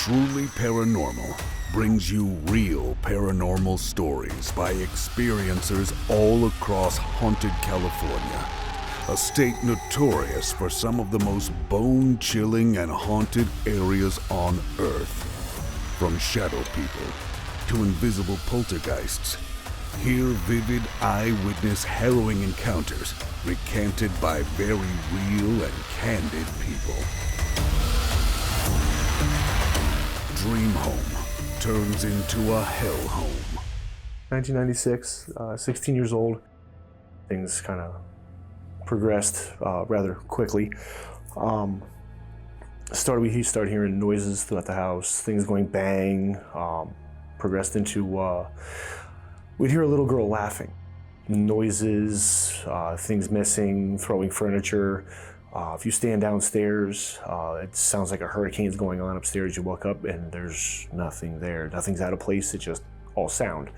Truly Paranormal brings you real paranormal stories by experiencers all across haunted California, a state notorious for some of the most bone-chilling and haunted areas on Earth. From shadow people to invisible poltergeists, hear vivid eyewitness harrowing encounters recanted by very real and candid people. Dream home turns into a hell home. 1996, 16 years old. Things kind of progressed rather quickly. We started hearing noises throughout the house, things going bang, progressed into, we'd hear a little girl laughing. Noises, things missing, throwing furniture. If you stand downstairs, it sounds like a hurricane's going on upstairs. You walk up and there's nothing there. Nothing's out of place, it's just all sound.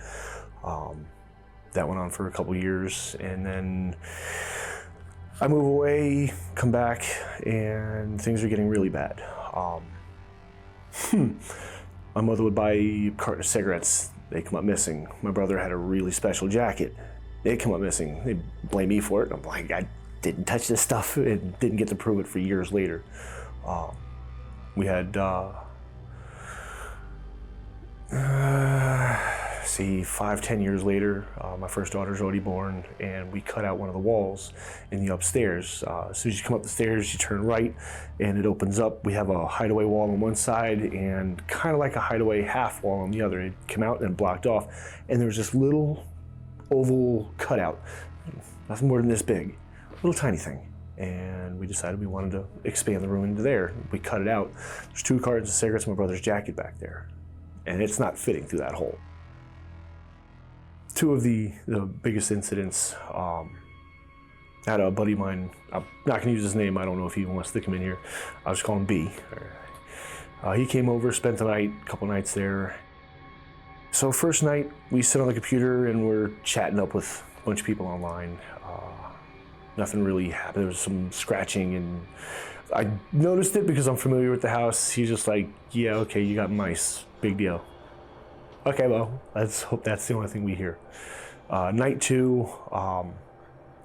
That went on for a couple years, and then I move away, come back, and things are getting really bad. My mother would buy a carton of cigarettes. They come up missing. My brother had a really special jacket. They come up missing. They blame me for it. I'm like, I didn't touch this stuff and didn't get to prove it for years later. We had, 5-10 years later, my first daughter's already born, and we cut out one of the walls in the upstairs. As soon as you come up the stairs, you turn right, and it opens up. We have a hideaway wall on one side and kind of like a hideaway half wall on the other. It came out and blocked off, and there was this little oval cutout, nothing more than this big, little tiny thing. And we decided we wanted to expand the room into there. We cut it out. There's 2 cartons of cigarettes and my brother's jacket back there, and it's not fitting through that hole. 2 of the biggest incidents, I had a buddy of mine, I'm not gonna use his name, I don't know if he wants to come in here. I'll just call him B. He came over, spent the night, a couple nights there. So first night, we sit on the computer and we're chatting up with a bunch of people online. Nothing really happened. There was some scratching, and I noticed it because I'm familiar with the house. He's just like, yeah, okay, you got mice, big deal. Okay, well, let's hope that's the only thing we hear. Night 2,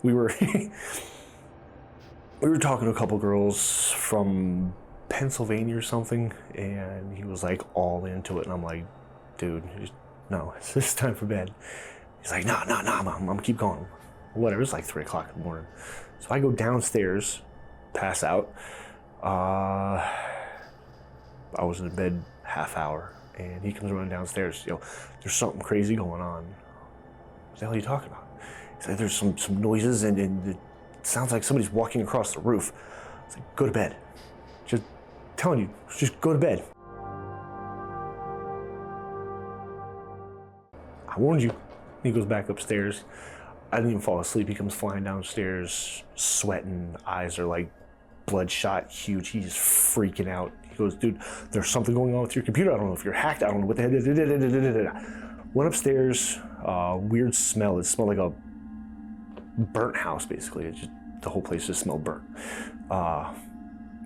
we were we were talking to a couple girls from Pennsylvania or something, and he was like all into it, and I'm like, dude, no, it's time for bed. He's like, no, I'm gonna keep going. Whatever, it's like 3 o'clock in the morning. So I go downstairs, pass out. I was in bed half hour, and he comes running downstairs. Yo, there's something crazy going on. What the hell are you talking about? He's like, there's some noises, and it sounds like somebody's walking across the roof. I was like, go to bed. Just telling you, just go to bed. I warned you. He goes back upstairs. I didn't even fall asleep. He comes flying downstairs, sweating, eyes are like bloodshot, huge. He's freaking out. He goes, dude, there's something going on with your computer. I don't know if you're hacked. I don't know what the hell. Went upstairs, weird smell. It smelled like a burnt house, basically. It just, the whole place just smelled burnt.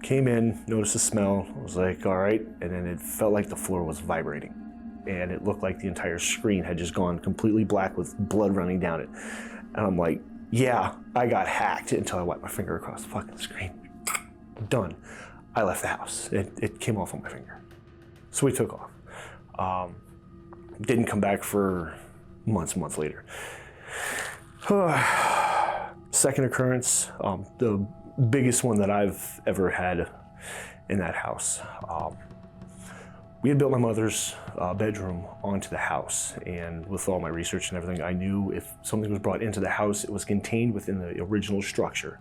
Came in, noticed the smell. I was like, all right. And then it felt like the floor was vibrating. And it looked like the entire screen had just gone completely black with blood running down it. And I'm like, yeah, I got hacked, until I wiped my finger across the fucking screen. Done. I left the house. It came off on my finger. So we took off. Didn't come back for months and months later. Second occurrence, the biggest one that I've ever had in that house. We had built my mother's bedroom onto the house, and with all my research and everything, I knew if something was brought into the house, it was contained within the original structure.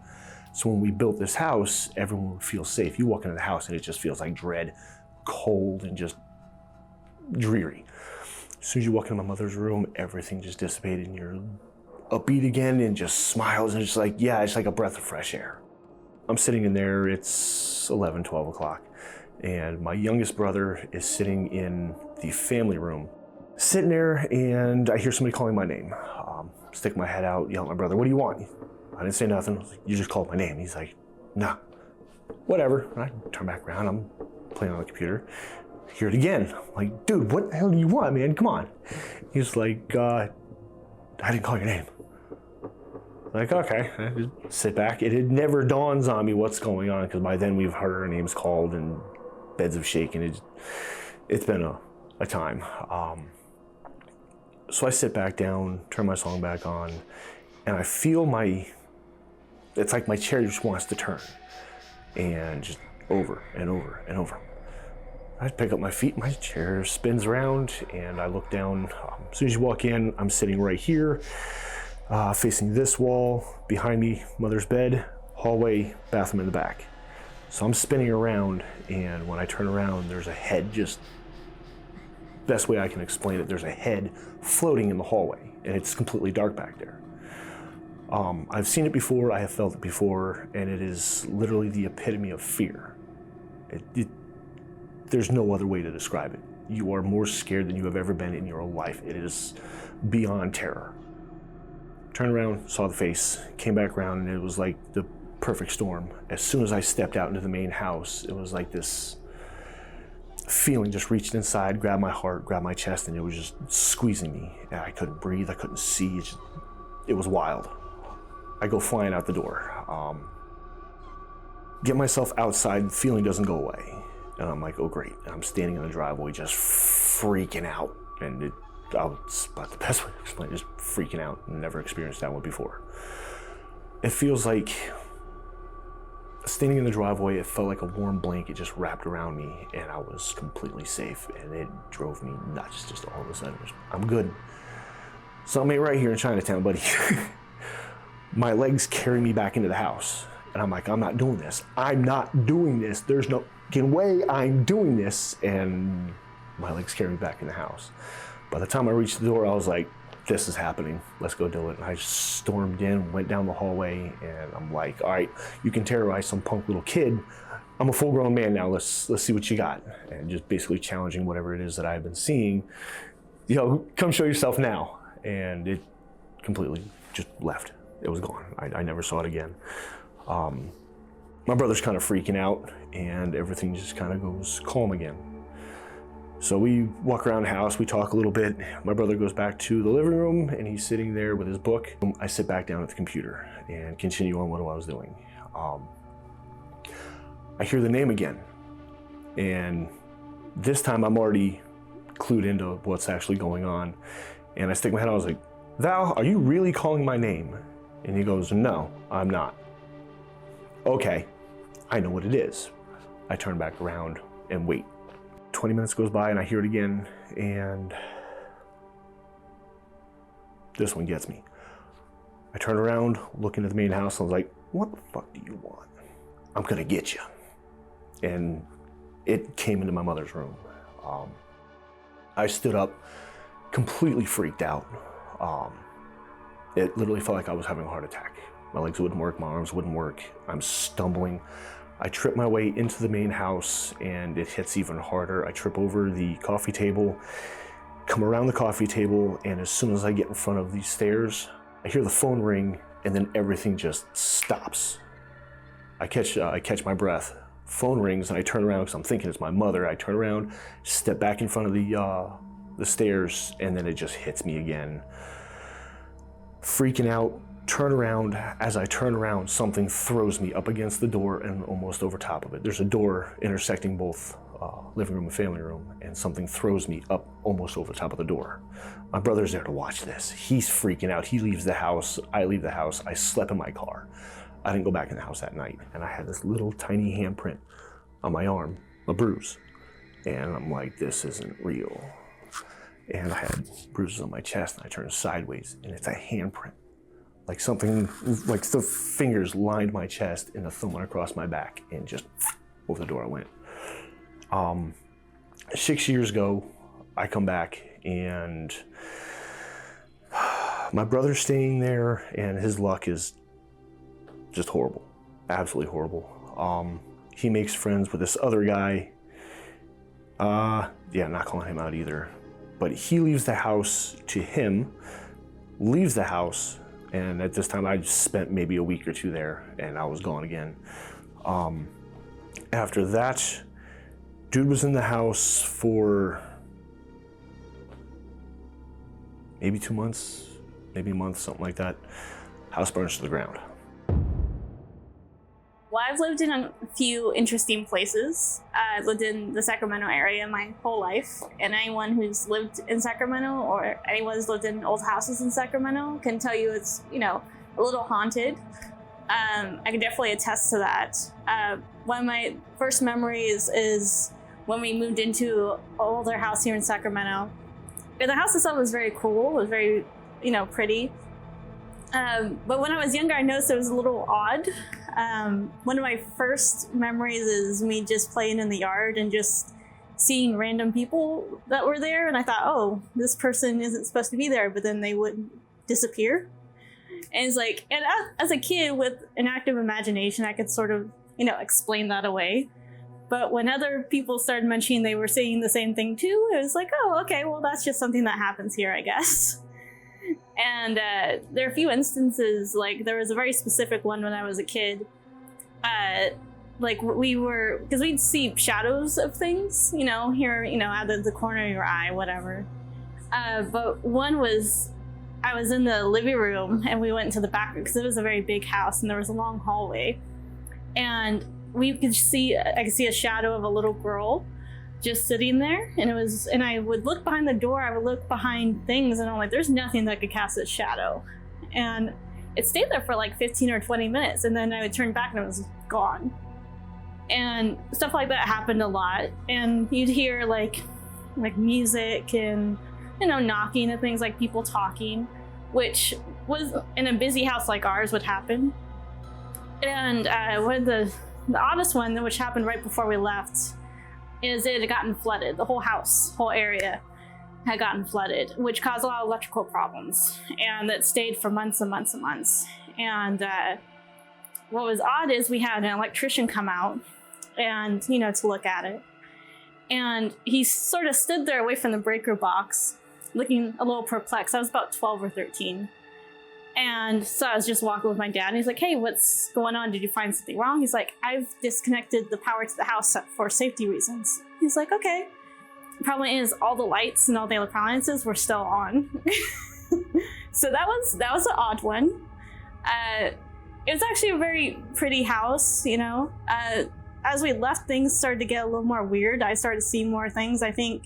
So when we built this house, everyone would feel safe. You walk into the house and it just feels like dread, cold, and just dreary. As soon as you walk into my mother's room, everything just dissipated, and you're upbeat again and just smiles, and it's like, yeah, it's like a breath of fresh air. I'm sitting in there, it's 11, 12 o'clock. And my youngest brother is sitting in the family room. Sitting there, and I hear somebody calling my name. Stick my head out, yell at my brother, what do you want? I didn't say nothing. I was like, you just called my name. He's like, nah, whatever. And I turn back around, I'm playing on the computer. Hear it again. I'm like, dude, what the hell do you want, man? Come on. He's like, I didn't call your name. Like, okay, I just sit back. It never dawns on me what's going on, because by then we've heard our names called and beds have shaken. It's been a time. So I sit back down, turn my song back on, and I feel it's like my chair just wants to turn, and just over and over and over. I pick up my feet, my chair spins around, and I look down. As soon as you walk in, I'm sitting right here, facing this wall, behind me, mother's bed, hallway, bathroom in the back. So I'm spinning around, and when I turn around, there's a head, just best way I can explain it, there's a head floating in the hallway, and it's completely dark back there. I've seen it before, I have felt it before, and it is literally the epitome of fear. There's no other way to describe it. You are more scared than you have ever been in your life. It is beyond terror. Turned around, saw the face, came back around, and it was like the perfect storm. As soon as I stepped out into the main house, it was like this feeling just reached inside, grabbed my heart, grabbed my chest, and it was just squeezing me. And I couldn't breathe, I couldn't see. It was wild. I go flying out the door. Get myself outside, the feeling doesn't go away. And I'm like, oh great. And I'm standing in the driveway just freaking out. And it's about the best way to explain it, just freaking out. Never experienced that one before. It feels like, standing in the driveway, it felt like a warm blanket just wrapped around me, and I was completely safe, and it drove me nuts just all of a sudden. I'm good. So I'm right here in Chinatown, buddy. My legs carry me back into the house, and I'm like, I'm not doing this. I'm not doing this. There's no way I'm doing this, and my legs carry me back in the house. By the time I reached the door, I was like, this is happening. Let's go do it. And I just stormed in, went down the hallway, and I'm like, all right, you can terrorize some punk little kid. I'm a full-grown man now. Let's see what you got. And just basically challenging whatever it is that I've been seeing. Come show yourself now. And it completely just left. It was gone. I never saw it again. My brother's kind of freaking out, and everything just kind of goes calm again. So we walk around the house, we talk a little bit. My brother goes back to the living room, and he's sitting there with his book. I sit back down at the computer and continue on what I was doing. I hear the name again, and this time I'm already clued into what's actually going on. And I stick my head out, I was like, Val, are you really calling my name? And he goes, no, I'm not. Okay, I know what it is. I turn back around and wait. 20 minutes goes by and I hear it again, and this one gets me. I turn around, look into the main house, and I was like, what the fuck do you want? I'm gonna get you. And it came into my mother's room. I stood up, completely freaked out. It literally felt like I was having a heart attack. My legs wouldn't work, my arms wouldn't work. I'm stumbling. I trip my way into the main house, and it hits even harder. I trip over the coffee table, come around the coffee table, and as soon as I get in front of these stairs, I hear the phone ring, and then everything just stops. I catch my breath. Phone rings, and I turn around because I'm thinking it's my mother. I turn around, step back in front of the stairs, and then it just hits me again. Freaking out, turn around. As I turn around, something throws me up against the door and almost over top of it. There's a door intersecting both living room and family room, and something throws me up almost over the top of the door. My brother's there to watch this. He's freaking out. He leaves the house. I leave the house. I slept in my car. I didn't go back in the house that night, and I had this little tiny handprint on my arm, a bruise. And I'm like, this isn't real. And I had bruises on my chest, and I turned sideways, and it's a handprint. Like something, like the fingers lined my chest, and the thumb went across my back, and just over the door I went. 6 years ago, I come back, and my brother's staying there, and his luck is just horrible, absolutely horrible. He makes friends with this other guy. Yeah, I'm not calling him out either. But he leaves the house to him, leaves the house, and at this time I just spent maybe a week or two there, and I was gone again. After that, Dude was in the house for maybe 2 months, maybe a month, something like that. House burns to the ground. Well, I've lived in a few interesting places. I've lived in the Sacramento area my whole life, and anyone who's lived in Sacramento or anyone who's lived in old houses in Sacramento can tell you it's, a little haunted. I can definitely attest to that. One of my first memories is when we moved into an older house here in Sacramento. And the house itself was very cool, it was very, pretty. But when I was younger, I noticed it was a little odd. One of my first memories is me just playing in the yard and just seeing random people that were there. And I thought, oh, this person isn't supposed to be there, but then they would disappear. And it's like, and as a kid with an active imagination, I could sort of, explain that away. But when other people started mentioning they were seeing the same thing too, it was like, oh, okay, well, that's just something that happens here, I guess. And there are a few instances, like there was a very specific one when I was a kid. Like because we'd see shadows of things, here, out of the corner of your eye, whatever. But one was, I was in the living room and we went into the back room because it was a very big house and there was a long hallway. And I could see a shadow of a little girl just sitting there, and I would look behind the door, I would look behind things, and I'm like, there's nothing that could cast this shadow. And it stayed there for like 15 or 20 minutes, and then I would turn back and it was gone. And stuff like that happened a lot, and you'd hear like music and knocking and things, like people talking, which was in a busy house like ours would happen. And one of the oddest one, which happened right before we left, is it had gotten flooded. The whole area had gotten flooded, which caused a lot of electrical problems. And that stayed for months and months and months. And what was odd is we had an electrician come out and, to look at it. And he sort of stood there away from the breaker box, looking a little perplexed. I was about 12 or 13. And so I was just walking with my dad, and he's like, hey, what's going on? Did you find something wrong? He's like, I've disconnected the power to the house for safety reasons. He's like, okay. The problem is all the lights and all the appliances were still on. So that was an odd one. It was actually a very pretty house, As we left, things started to get a little more weird. I started seeing more things. I think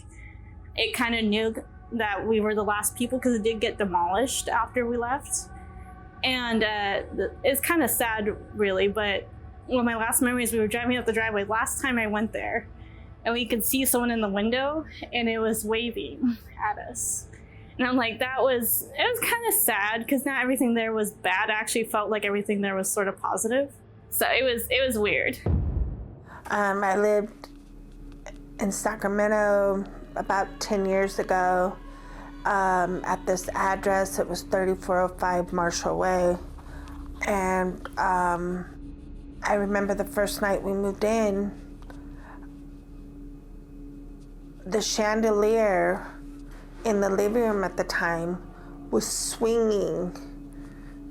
it kind of knew that we were the last people because it did get demolished after we left. And it's kind of sad, really, but one of my last memories, we were driving up the driveway last time I went there, and we could see someone in the window, and it was waving at us. And I'm like, it was kind of sad, because not everything there was bad. I actually felt like everything there was sort of positive. So it was weird. I lived in Sacramento about 10 years ago. At this address, it was 3405 Marshall Way. And I remember the first night we moved in, the chandelier in the living room at the time was swinging,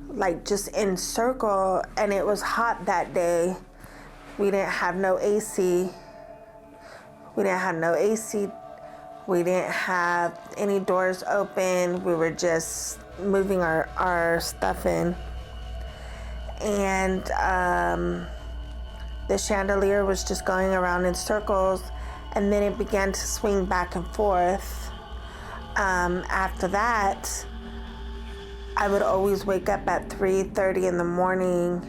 like just in circle, and it was hot that day. We didn't have no AC. We didn't have any doors open. We were just moving our stuff in. And the chandelier was just going around in circles, and then it began to swing back and forth. After that, I would always wake up at 3:30 in the morning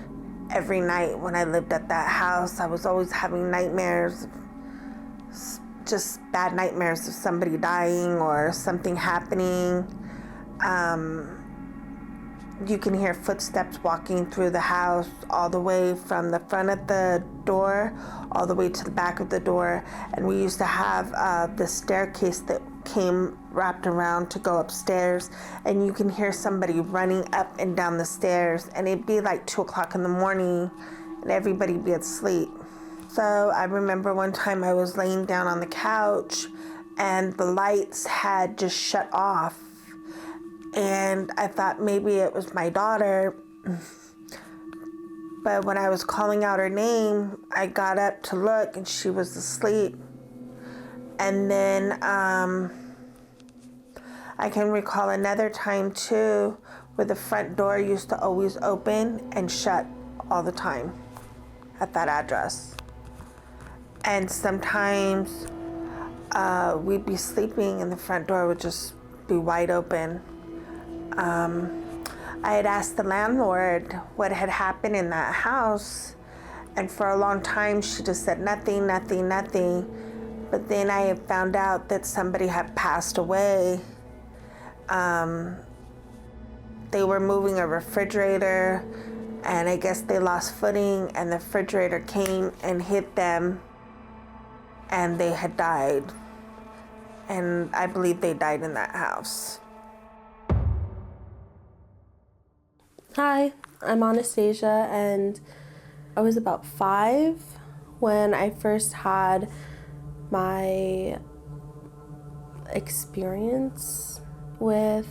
every night when I lived at that house. I was always having nightmares, just bad nightmares of somebody dying or something happening. You can hear footsteps walking through the house, all the way from the front of the door all the way to the back of the door. And we used to have the staircase that came wrapped around to go upstairs, and you can hear somebody running up and down the stairs, and it'd be like 2 o'clock in the morning and everybody'd be asleep. So I remember one time I was laying down on the couch and the lights had just shut off, and I thought maybe it was my daughter. But when I was calling out her name, I got up to look and she was asleep. And then I can recall another time too where the front door used to always open and shut all the time at that address. And sometimes we'd be sleeping and the front door would just be wide open. I had asked the landlord what had happened in that house, and for a long time she just said nothing, nothing, nothing. But then I had found out that somebody had passed away. They were moving a refrigerator, and I guess they lost footing, and the refrigerator came and hit them, and they had died. And I believe they died in that house. Hi, I'm Anastasia, and I was about 5 when I first had my experience with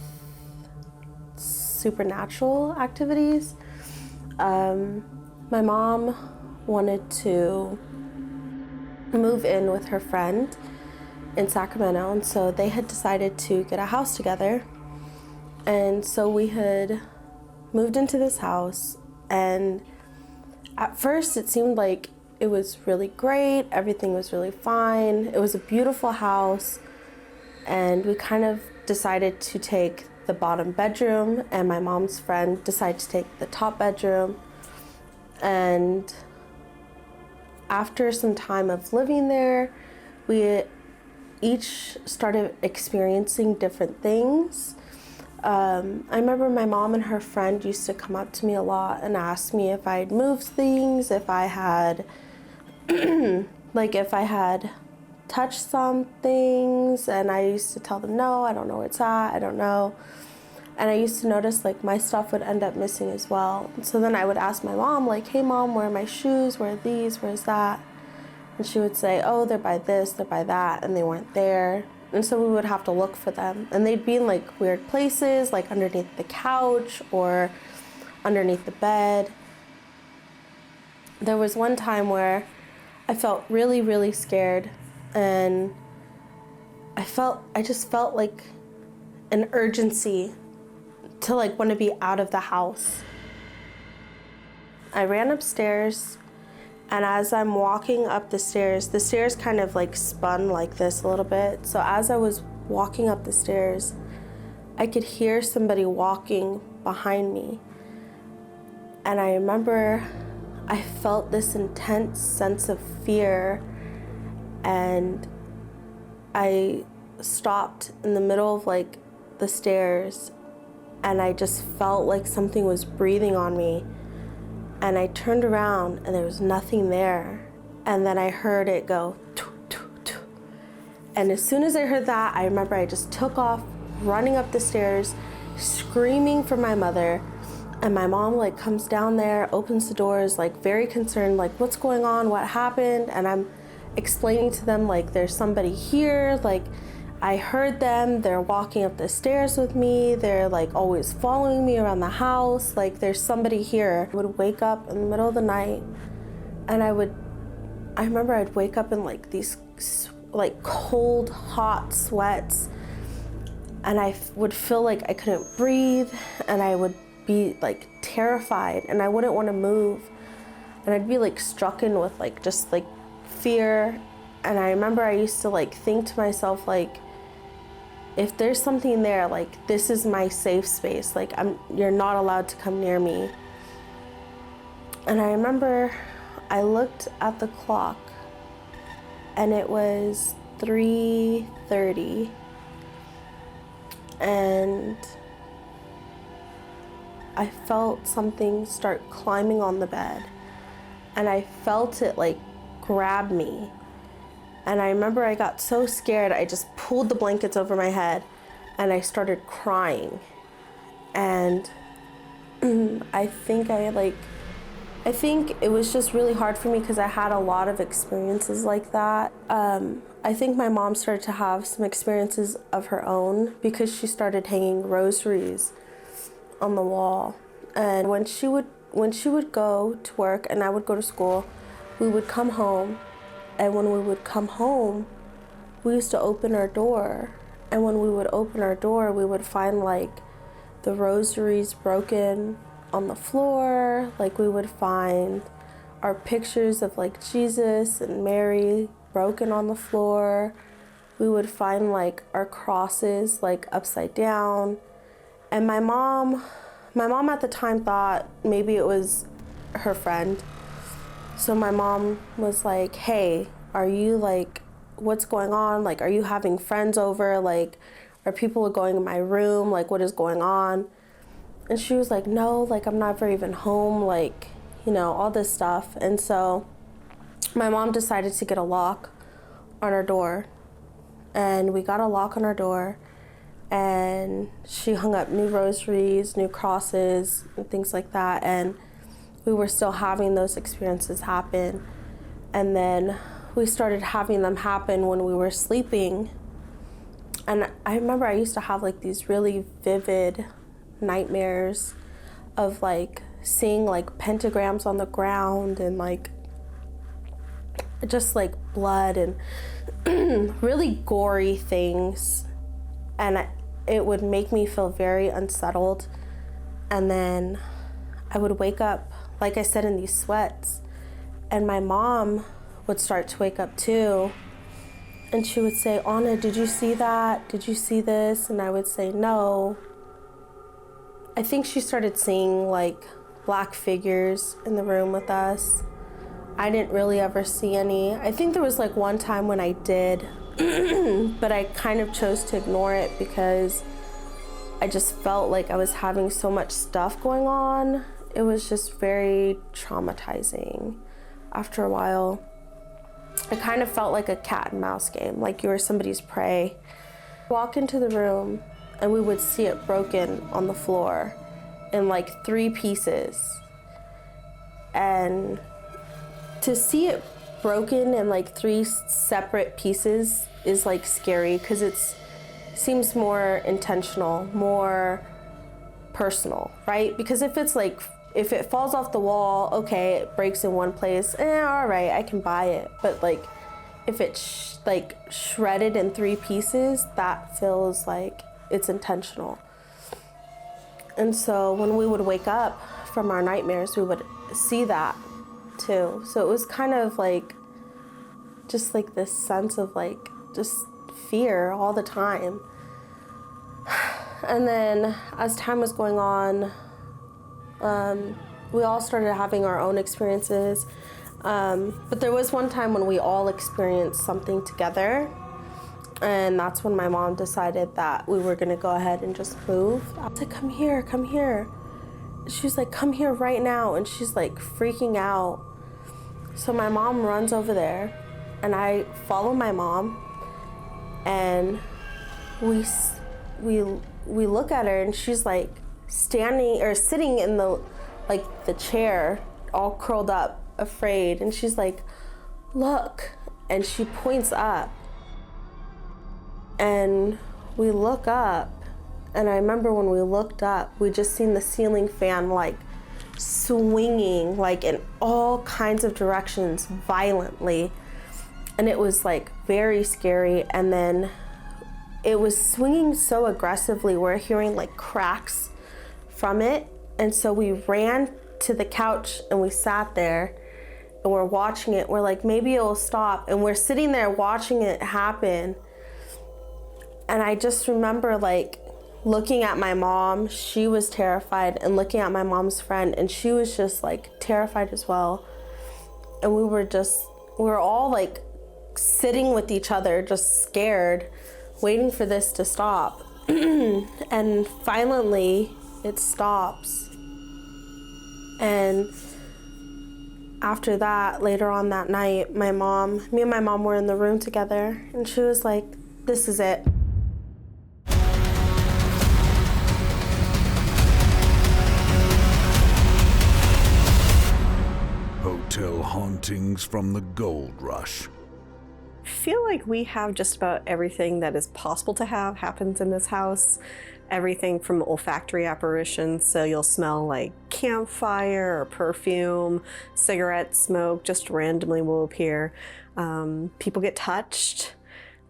supernatural activities. My mom wanted to move in with her friend in Sacramento, and so they had decided to get a house together. And so we had moved into this house, and at first it seemed like it was really great, everything was really fine, it was a beautiful house, and we kind of decided to take the bottom bedroom, and my mom's friend decided to take the top bedroom. And after some time of living there, we each started experiencing different things. I remember my mom and her friend used to come up to me a lot and ask me if I'd moved things, if I had if I had touched some things, and I used to tell them, no, I don't know where it's at, I don't know. And I used to notice like my stuff would end up missing as well. So then I would ask my mom, like, hey mom, where are my shoes, where are these, where's that? And she would say, oh, they're by this, they're by that, and they weren't there. And so we would have to look for them. And they'd be in like weird places, like underneath the couch or underneath the bed. There was one time where I felt really, really scared, and I just felt like an urgency to like want to be out of the house. I ran upstairs, and as I'm walking up the stairs kind of like spun like this a little bit. So as I was walking up the stairs, I could hear somebody walking behind me. And I remember I felt this intense sense of fear, and I stopped in the middle of like the stairs, and I just felt like something was breathing on me. And I turned around and there was nothing there. And then I heard it go, "Too, too, too." And as soon as I heard that, I remember I just took off running up the stairs, screaming for my mother. And my mom like comes down there, opens the doors, like very concerned, like, what's going on, what happened? And I'm explaining to them like there's somebody here, like I heard them, they're walking up the stairs with me, they're like always following me around the house, like there's somebody here. I would wake up in the middle of the night, and I remember I'd wake up in like these like cold, hot sweats, and I would feel like I couldn't breathe, and I would be like terrified, and I wouldn't want to move, and I'd be like stricken with like just like fear. And I remember I used to like think to myself, like, if there's something there, like this is my safe space, like you're not allowed to come near me. And I remember I looked at the clock, and it was 3:30, and I felt something start climbing on the bed, and I felt it like grab me. And I remember I got so scared, I just pulled the blankets over my head and I started crying. And I think it was just really hard for me because I had a lot of experiences like that. I think my mom started to have some experiences of her own because she started hanging rosaries on the wall. And when she would go to work and I would go to school, we would come home. And when we would come home, we used to open our door, and when we would open our door, we would find like the rosaries broken on the floor. Like we would find our pictures of like Jesus and Mary broken on the floor. We would find like our crosses like upside down. And my mom at the time thought maybe it was her friend. So my mom was like, hey, are you like, what's going on? Like, are you having friends over? Like, are people going in my room? Like, what is going on? And she was like, no, like, I'm never even home, like, you know, all this stuff. And so my mom decided to get a lock on our door. And we got a lock on our door. And she hung up new rosaries, new crosses, and things like that. And we were still having those experiences happen. And then we started having them happen when we were sleeping. And I remember I used to have like these really vivid nightmares of like seeing like pentagrams on the ground and like just like blood and really gory things. And it would make me feel very unsettled. And then I would wake up, like I said, in these sweats. And my mom would start to wake up too. And she would say, Anna, did you see that? Did you see this? And I would say, no. I think she started seeing like black figures in the room with us. I didn't really ever see any. I think there was like one time when I did, but I kind of chose to ignore it because I just felt like I was having so much stuff going on. It was just very traumatizing. After a while, it kind of felt like a cat and mouse game, like you were somebody's prey. Walk into the room and we would see it broken on the floor in like 3 pieces. And to see it broken in like 3 separate pieces is like scary because it seems more intentional, more personal, right? Because if it's like, if it falls off the wall, okay, it breaks in one place, all right, I can buy it. But like, if it's like shredded in 3 pieces, that feels like it's intentional. And so when we would wake up from our nightmares, we would see that too. So it was kind of like, just like this sense of like, just fear all the time. And then as time was going on, we all started having our own experiences. But there was one time when we all experienced something together. And that's when my mom decided that we were gonna go ahead and just move. I was like, come here, come here. She's like, come here right now. And she's like freaking out. So my mom runs over there and I follow my mom and we look at her and she's like standing or sitting in the chair all curled up, afraid. And she's like, look. And she points up. And we look up, and I remember when we looked up, we just seen the ceiling fan like swinging like in all kinds of directions violently. And it was like very scary. And then it was swinging so aggressively, we're hearing like cracks from it. And so we ran to the couch and we sat there and we're watching it. We're like, maybe it'll stop. And we're sitting there watching it happen. And I just remember like looking at my mom, she was terrified, and looking at my mom's friend, and she was just like terrified as well. And we were all like sitting with each other, just scared, waiting for this to stop. And finally it stops. And after that, later on that night, me and my mom were in the room together, and she was like, this is it. Hotel hauntings from the gold rush. I feel like we have just about everything that is possible to have happens in this house. Everything from olfactory apparitions, so you'll smell like campfire or perfume, cigarette smoke just randomly will appear. People get touched.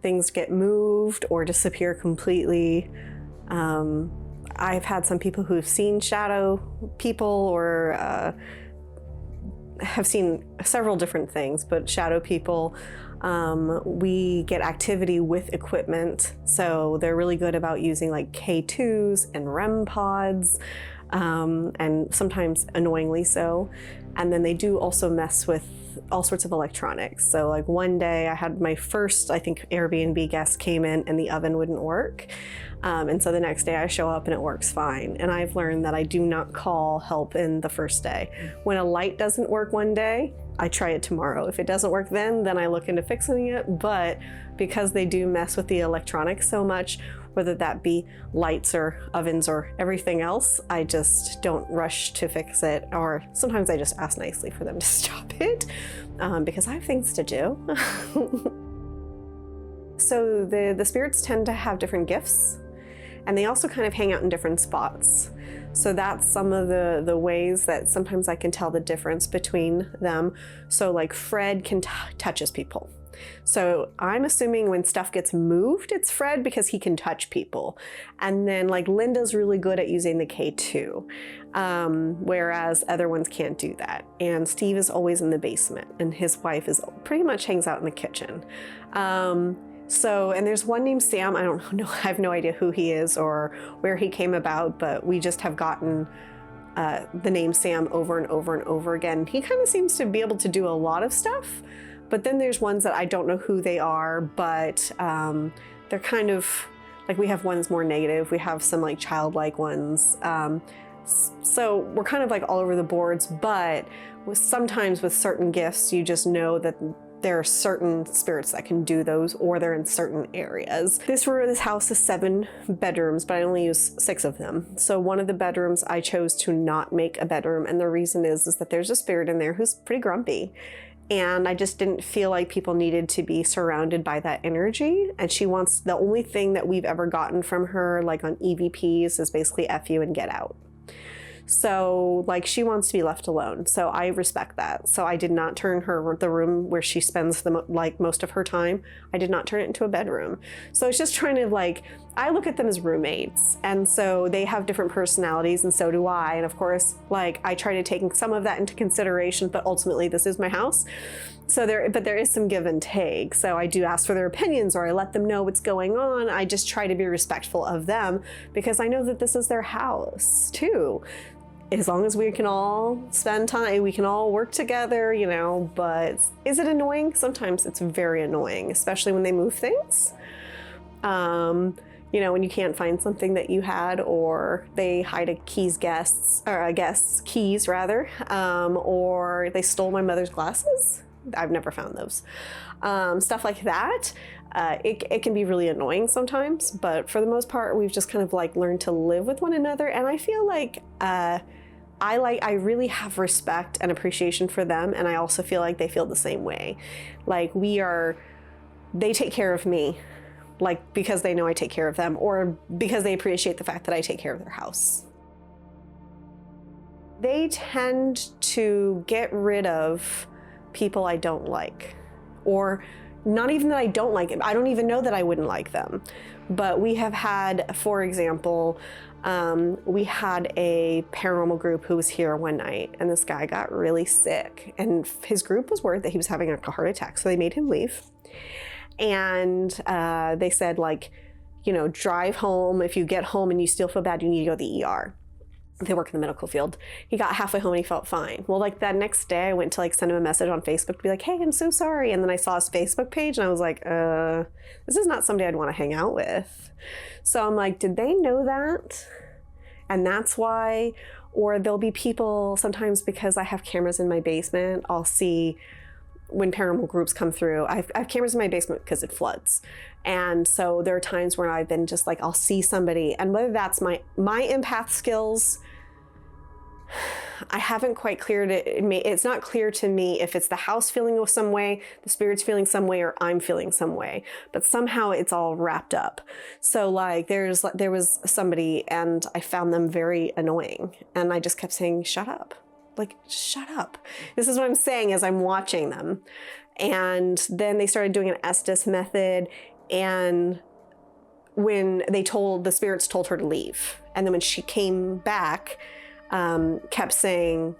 things get moved or disappear completely. I've had some people who've seen shadow people or have seen several different things, but shadow people. We get activity with equipment, so they're really good about using like K2s and REM pods, and sometimes annoyingly so. And then they do also mess with all sorts of electronics. So like one day I had my first, I think, Airbnb guest came in and the oven wouldn't work. And so the next day I show up and it works fine. And I've learned that I do not call help in the first day. When a light doesn't work one day, I try it tomorrow. If it doesn't work then I look into fixing it. But because they do mess with the electronics so much, whether that be lights or ovens or everything else, I just don't rush to fix it. Or sometimes I just ask nicely for them to stop it because I have things to do. So the spirits tend to have different gifts, and they also kind of hang out in different spots. So that's some of the ways that sometimes I can tell the difference between them. So like Fred touches people. So I'm assuming when stuff gets moved, it's Fred because he can touch people. And then like Linda's really good at using the K2, whereas other ones can't do that. And Steve is always in the basement, and his wife is pretty much hangs out in the kitchen. And there's one named Sam. I don't know, I have no idea who he is or where he came about, but we just have gotten the name Sam over and over and over again. He kind of seems to be able to do a lot of stuff, but then there's ones that I don't know who they are, but they're kind of, like we have ones more negative. We have some like childlike ones. So we're kind of like all over the boards, but sometimes with certain gifts, you just know that there are certain spirits that can do those, or they're in certain areas. This house is 7 bedrooms, but I only use 6 of them. So one of the bedrooms I chose to not make a bedroom, and the reason is that there's a spirit in there who's pretty grumpy. And I just didn't feel like people needed to be surrounded by that energy. And she wants, the only thing that we've ever gotten from her, like on EVPs, is basically F you and get out. So like she wants to be left alone. So I respect that. So I did not turn the room where she spends most of her time, I did not turn it into a bedroom. So it's just trying to like, I look at them as roommates. And so they have different personalities, and so do I. And of course, like I try to take some of that into consideration, but ultimately this is my house. So there is some give and take. So I do ask for their opinions, or I let them know what's going on. I just try to be respectful of them because I know that this is their house too. As long as we can all spend time, we can all work together, you know, but is it annoying? Sometimes it's very annoying, especially when they move things. You know, when you can't find something that you had, or they hide a guest's keys rather, or they stole my mother's glasses. I've never found those. Stuff like that. It can be really annoying sometimes, but for the most part, we've just kind of like learned to live with one another. And I feel like, I really have respect and appreciation for them. And I also feel like they feel the same way. Like they take care of me, like because they know I take care of them, or because they appreciate the fact that I take care of their house. They tend to get rid of people I don't like, or not even that I don't like it. I don't even know that I wouldn't like them. But we have had, for example, we had a paranormal group who was here one night, and this guy got really sick, and his group was worried that he was having a heart attack, so they made him leave. And they said, like, you know, drive home. If you get home and you still feel bad, you need to go to the ER. They work in the medical field. He got halfway home and he felt fine. Well, like that next day I went to like send him a message on Facebook to be like, hey, I'm so sorry. And then I saw his Facebook page and I was like, this is not somebody I'd want to hang out with. So I'm like, did they know that? And that's why. Or there'll be people sometimes, because I have cameras in my basement, I'll see when paranormal groups come through. I have cameras in my basement because it floods. And so there are times where I've been just like, I'll see somebody, and whether that's my empath skills, I haven't quite cleared it. It's not clear to me if it's the house feeling some way, the spirit's feeling some way, or I'm feeling some way, but somehow it's all wrapped up. So like there was somebody, and I found them very annoying, and I just kept saying, shut up. Like, shut up. This is what I'm saying as I'm watching them. And then they started doing an Estes method, And when the spirits told her to leave. And then when she came back, kept saying,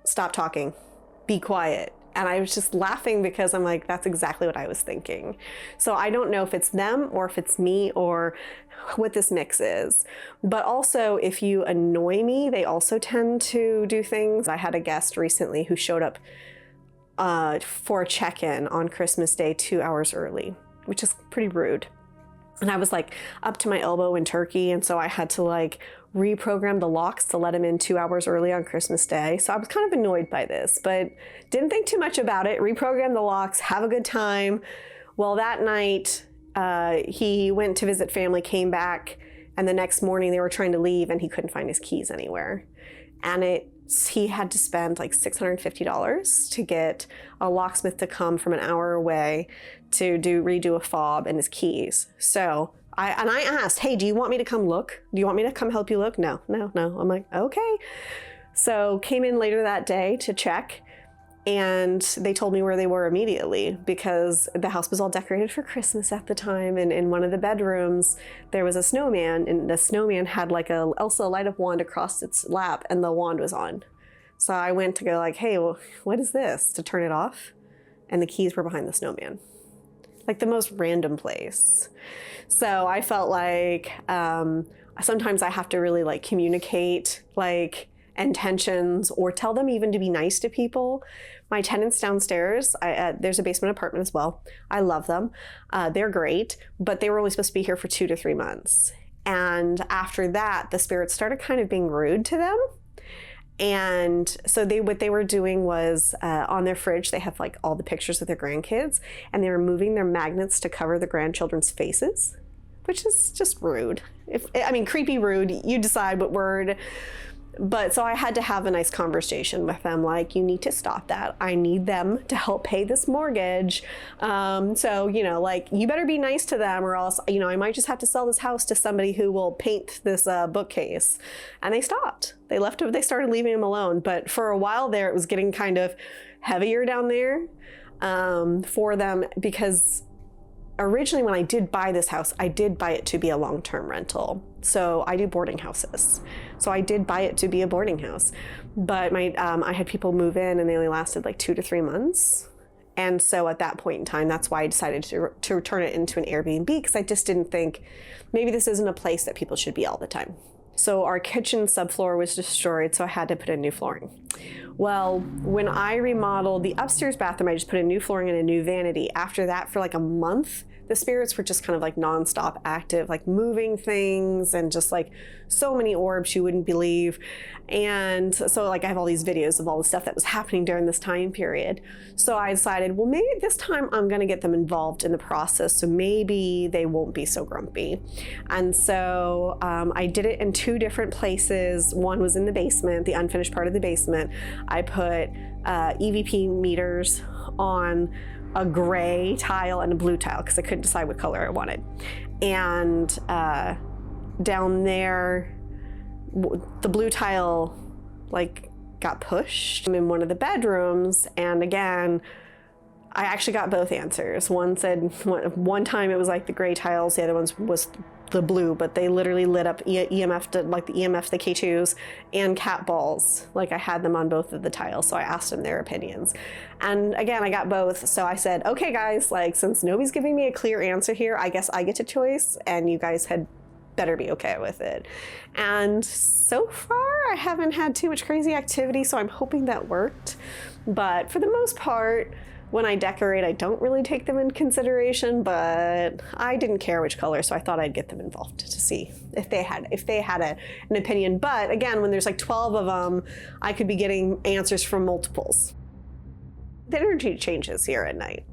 stop talking, be quiet. And I was just laughing because I'm like, that's exactly what I was thinking. So I don't know if it's them or if it's me or what this mix is. But also, if you annoy me, they also tend to do things. I had a guest recently who showed up for a check-in on Christmas Day 2 hours early, which is pretty rude. And I was like up to my elbow in turkey. And so I had to like reprogram the locks to let him in 2 hours early on Christmas Day. So I was kind of annoyed by this, but didn't think too much about it. Reprogrammed the locks, have a good time. Well, that night he went to visit family, came back, and the next morning they were trying to leave and he couldn't find his keys anywhere. And he had to spend like $650 to get a locksmith to come from an hour away to redo a fob and his keys. So I asked, hey, do you want me to come look? Do you want me to come help you look? No. I'm like, okay. So came in later that day to check, and they told me where they were immediately because the house was all decorated for Christmas at the time. And in one of the bedrooms, there was a snowman, and the snowman had like a Elsa light-up wand across its lap, and the wand was on. So I went to go like, hey, well, what is this? To turn it off. And the keys were behind the snowman. Like the most random place. So I felt like sometimes I have to really like communicate like intentions or tell them even to be nice to people. My tenants downstairs, there's a basement apartment as well. I love them. They're great, but they were only supposed to be here for 2 to 3 months. And after that, the spirits started kind of being rude to them. And so what they were doing was on their fridge, they have like all the pictures of their grandkids, and they were moving their magnets to cover the grandchildren's faces, which is just rude. Creepy rude, you decide what word. But so I had to have a nice conversation with them, like, you need to stop that. I need them to help pay this mortgage. So, like, you better be nice to them or else, I might just have to sell this house to somebody who will paint this bookcase. And they stopped. They started leaving them alone. But for a while there, it was getting kind of heavier down there for them because originally when I did buy this house, I did buy it to be a long-term rental. So I do boarding houses. So I did buy it to be a boarding house. But I had people move in and they only lasted like 2 to 3 months. And so at that point in time, that's why I decided to turn it into an Airbnb, because I just didn't think maybe this isn't a place that people should be all the time. So our kitchen subfloor was destroyed, so I had to put in new flooring. Well, when I remodeled the upstairs bathroom, I just put in new flooring and a new vanity. After that, for like a month, the spirits were just kind of like nonstop active, like moving things and just like so many orbs you wouldn't believe. And so like I have all these videos of all the stuff that was happening during this time period. So I decided, well, maybe this time I'm gonna get them involved in the process, so maybe they won't be so grumpy. And so I did it in 2 different places. One was in the basement, the unfinished part of the basement. I put EVP meters on a gray tile and a blue tile because I couldn't decide what color I wanted. And down there, the blue tile like got pushed in one of the bedrooms. And again, I actually got both answers. One time it was like the gray tiles, the other one was the blue, but they literally lit up EMF, like the EMF, the K2s, and cat balls. Like I had them on both of the tiles, so I asked them their opinions. And again, I got both, so I said, okay guys, like since nobody's giving me a clear answer here, I guess I get to choice, and you guys had better be okay with it. And so far, I haven't had too much crazy activity, so I'm hoping that worked. But for the most part, when I decorate, I don't really take them in consideration, but I didn't care which color, so I thought I'd get them involved to see if they had an opinion. But again, when there's like 12 of them, I could be getting answers from multiples. The energy changes here at night,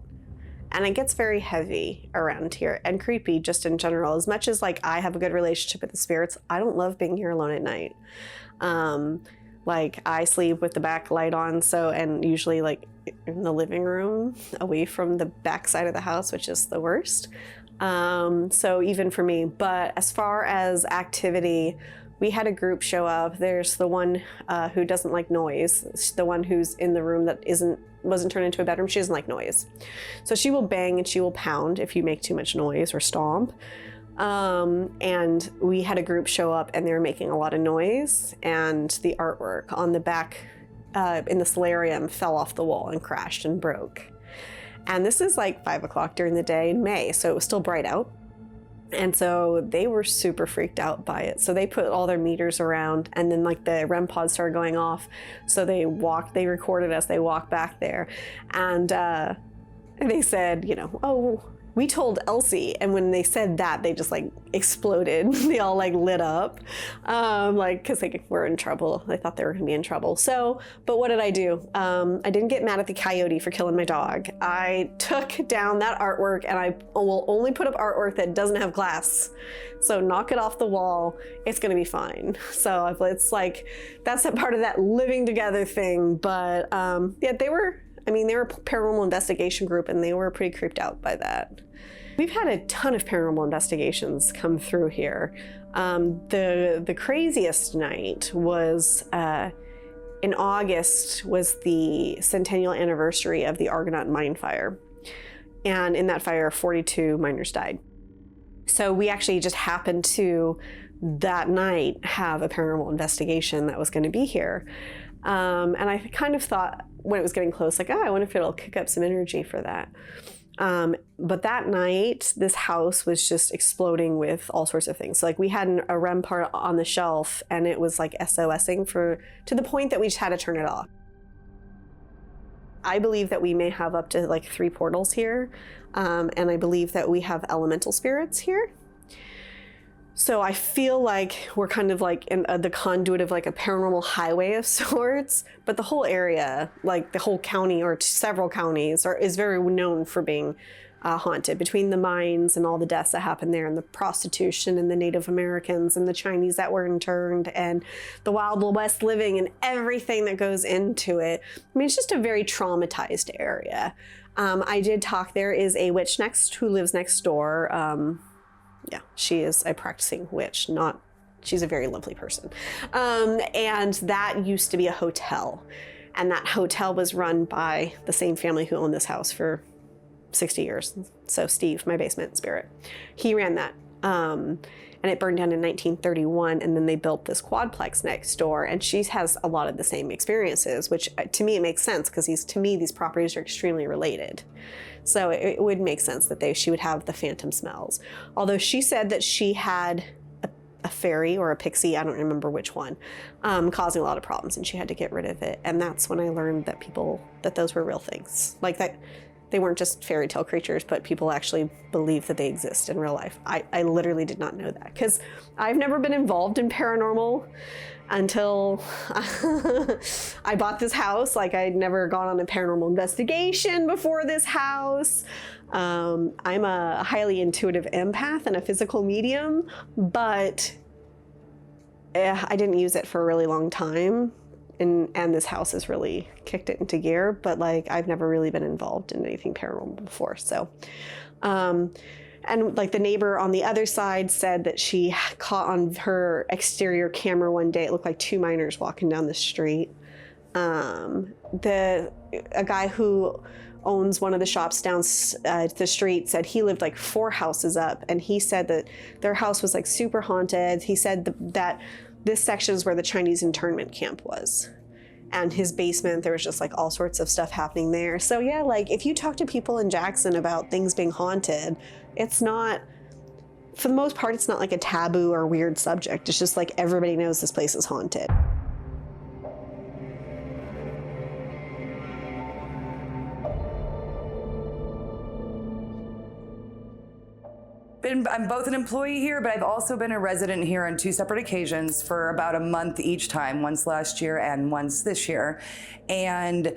and it gets very heavy around here and creepy just in general. As much as like I have a good relationship with the spirits, I don't love being here alone at night. Like I sleep with the back light on, and usually like in the living room away from the back side of the house, which is the worst. So even for me, but as far as activity, we had a group show up. There's the one who doesn't like noise, the one who's in the room that wasn't turned into a bedroom. She doesn't like noise. So she will bang and she will pound if you make too much noise or stomp. And we had a group show up and they were making a lot of noise, and the artwork on the back in the solarium fell off the wall and crashed and broke. And this is like 5 o'clock during the day in May, so it was still bright out. And so they were super freaked out by it. So they put all their meters around, and then like the REM pods started going off. So they recorded as they walked back there. And they said, you know, oh, we told Elsie. And when they said that, they just like exploded. They all like lit up, like, cause they were in trouble. They thought they were gonna be in trouble. So, but what did I do? I didn't get mad at the coyote for killing my dog. I took down that artwork, and I will only put up artwork that doesn't have glass. So knock it off the wall. It's gonna be fine. So it's like, that's a part of that living together thing. But yeah, they were a paranormal investigation group, and they were pretty creeped out by that. We've had a ton of paranormal investigations come through here. The craziest night was in August, was the centennial anniversary of the Argonaut mine fire. And in that fire, 42 miners died. So we actually just happened to, that night, have a paranormal investigation that was going to be here. And I kind of thought when it was getting close, like, I wonder if it'll kick up some energy for that. But that night, this house was just exploding with all sorts of things. So, like, we had a REM part on the shelf, and it was like SOSing to the point that we just had to turn it off. I believe that we may have up to like 3 portals here. And I believe that we have elemental spirits here. So I feel like we're kind of like in the conduit of like a paranormal highway of sorts, but the whole area, like the whole county or several counties, is very known for being haunted, between the mines and all the deaths that happened there, and the prostitution and the Native Americans and the Chinese that were interned and the Wild West living and everything that goes into it. I mean, it's just a very traumatized area. I did talk, there is a witch who lives next door. Yeah, she is a practicing witch, she's a very lovely person. And that used to be a hotel. And that hotel was run by the same family who owned this house for 60 years. So Steve, my basement spirit, he ran that. And it burned down in 1931, and then they built this quadplex next door, and she has a lot of the same experiences, which to me it makes sense, because to me these properties are extremely related. So it would make sense that she would have the phantom smells. Although she said that she had a fairy or a pixie, I don't remember which one, causing a lot of problems, and she had to get rid of it. And that's when I learned that those were real things. Like that, they weren't just fairy tale creatures, but people actually believe that they exist in real life. I literally did not know that, because I've never been involved in paranormal until I bought this house. Like, I'd never gone on a paranormal investigation before this house. I'm a highly intuitive empath and a physical medium, but I didn't use it for a really long time. And this house has really kicked it into gear, but like, I've never really been involved in anything paranormal before. So, and like the neighbor on the other side said that she caught on her exterior camera one day, it looked like 2 miners walking down the street. A guy who owns one of the shops down the street said he lived like 4 houses up, and he said that their house was like super haunted. He said that this section is where the Chinese internment camp was. And his basement, there was just like all sorts of stuff happening there. So yeah, like if you talk to people in Jackson about things being haunted, it's not, for the most part, it's not like a taboo or weird subject. It's just like everybody knows this place is haunted. I'm both an employee here, but I've also been a resident here on 2 separate occasions for about a month each time, once last year and once this year. And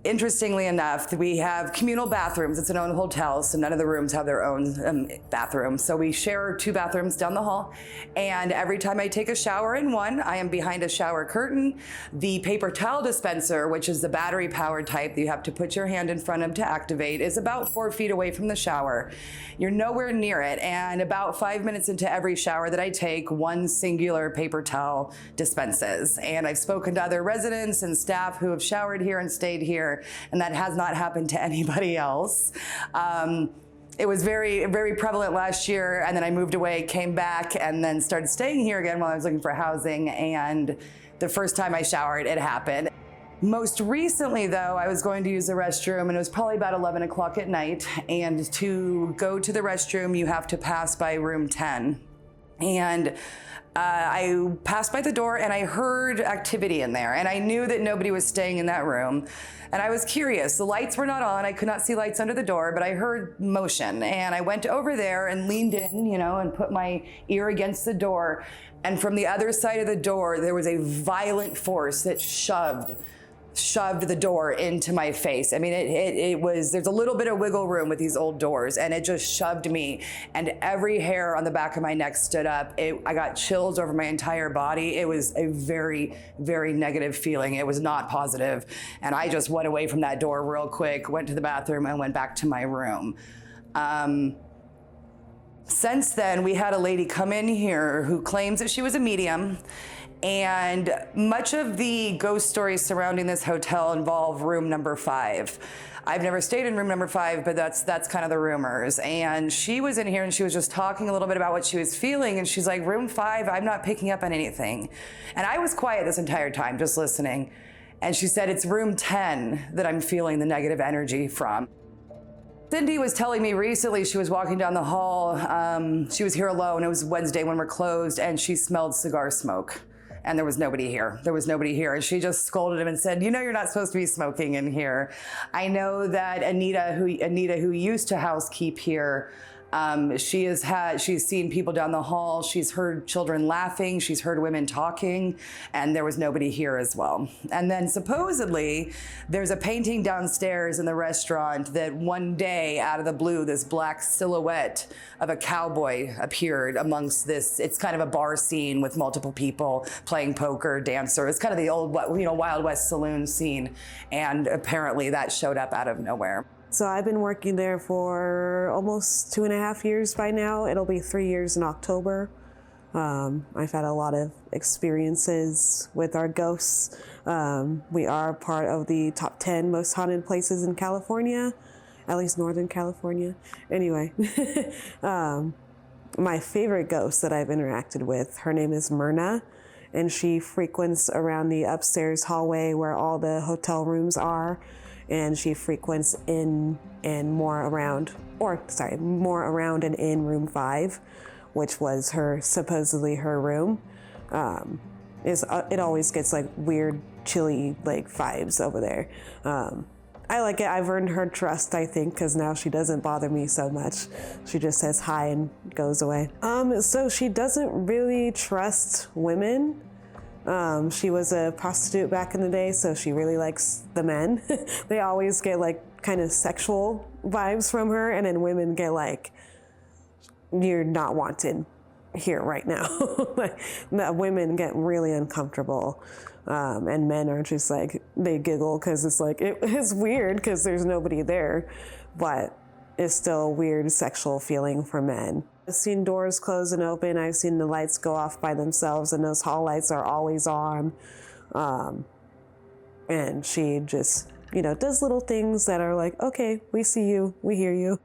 Interestingly enough, we have communal bathrooms. It's an own hotel, so none of the rooms have their own bathrooms. So we share 2 bathrooms down the hall. And every time I take a shower in one, I am behind a shower curtain. The paper towel dispenser, which is the battery-powered type that you have to put your hand in front of to activate, is about 4 feet away from the shower. You're nowhere near it. And about 5 minutes into every shower that I take, one singular paper towel dispenses. And I've spoken to other residents and staff who have showered here and stayed here, and that has not happened to anybody else. It was very, very prevalent last year, and then I moved away, came back, and then started staying here again while I was looking for housing, and the first time I showered, it happened. Most recently, though, I was going to use the restroom, and it was probably about 11 o'clock at night, and to go to the restroom, you have to pass by room 10. And I passed by the door and I heard activity in there, and I knew that nobody was staying in that room. And I was curious. The lights were not on. I could not see lights under the door, but I heard motion. And I went over there and leaned in, and put my ear against the door. And from the other side of the door, there was a violent force that shoved the door into my face. I mean, there's a little bit of wiggle room with these old doors, and it just shoved me, and every hair on the back of my neck stood up. I got chills over my entire body. It was a very, very negative feeling. It was not positive. And I just went away from that door real quick, went to the bathroom, and went back to my room. Since then, we had a lady come in here who claims that she was a medium. And much of the ghost stories surrounding this hotel involve room number 5. I've never stayed in room number 5, but that's kind of the rumors. And she was in here and she was just talking a little bit about what she was feeling. And she's like, room 5, I'm not picking up on anything. And I was quiet this entire time, just listening. And she said, it's room 10 that I'm feeling the negative energy from. Cindy was telling me recently, she was walking down the hall. She was here alone. It was Wednesday when we're closed, and she smelled cigar smoke. And there was nobody here. There was nobody here. And she just scolded him and said, you're not supposed to be smoking in here. I know that Anita, who used to housekeep here, she's seen people down the hall. She's heard children laughing. She's heard women talking, and there was nobody here as well. And then supposedly there's a painting downstairs in the restaurant that one day out of the blue, this black silhouette of a cowboy appeared amongst this. It's kind of a bar scene with multiple people playing poker, dancer. It's kind of the old, Wild West saloon scene. And apparently that showed up out of nowhere. So I've been working there for almost 2.5 years by now. It'll be 3 years in October. I've had a lot of experiences with our ghosts. We are part of the top 10 most haunted places in California, at least Northern California. Anyway, my favorite ghost that I've interacted with, her name is Myrna, and she frequents around the upstairs hallway where all the hotel rooms are. And she frequents more around and in room 5, which was supposedly her room. It always gets like weird, chilly vibes over there. I like it. I've earned her trust, I think, because now she doesn't bother me so much. She just says hi and goes away. So she doesn't really trust women. She was a prostitute back in the day, so she really likes the men. They always get kind of sexual vibes from her, and then women get you're not wanted here right now. Women get really uncomfortable, and men are just they giggle because it's weird because there's nobody there, but it's still a weird sexual feeling for men. I've seen doors close and open. I've seen the lights go off by themselves, and those hall lights are always on. And she just, does little things that are okay, we see you, we hear you.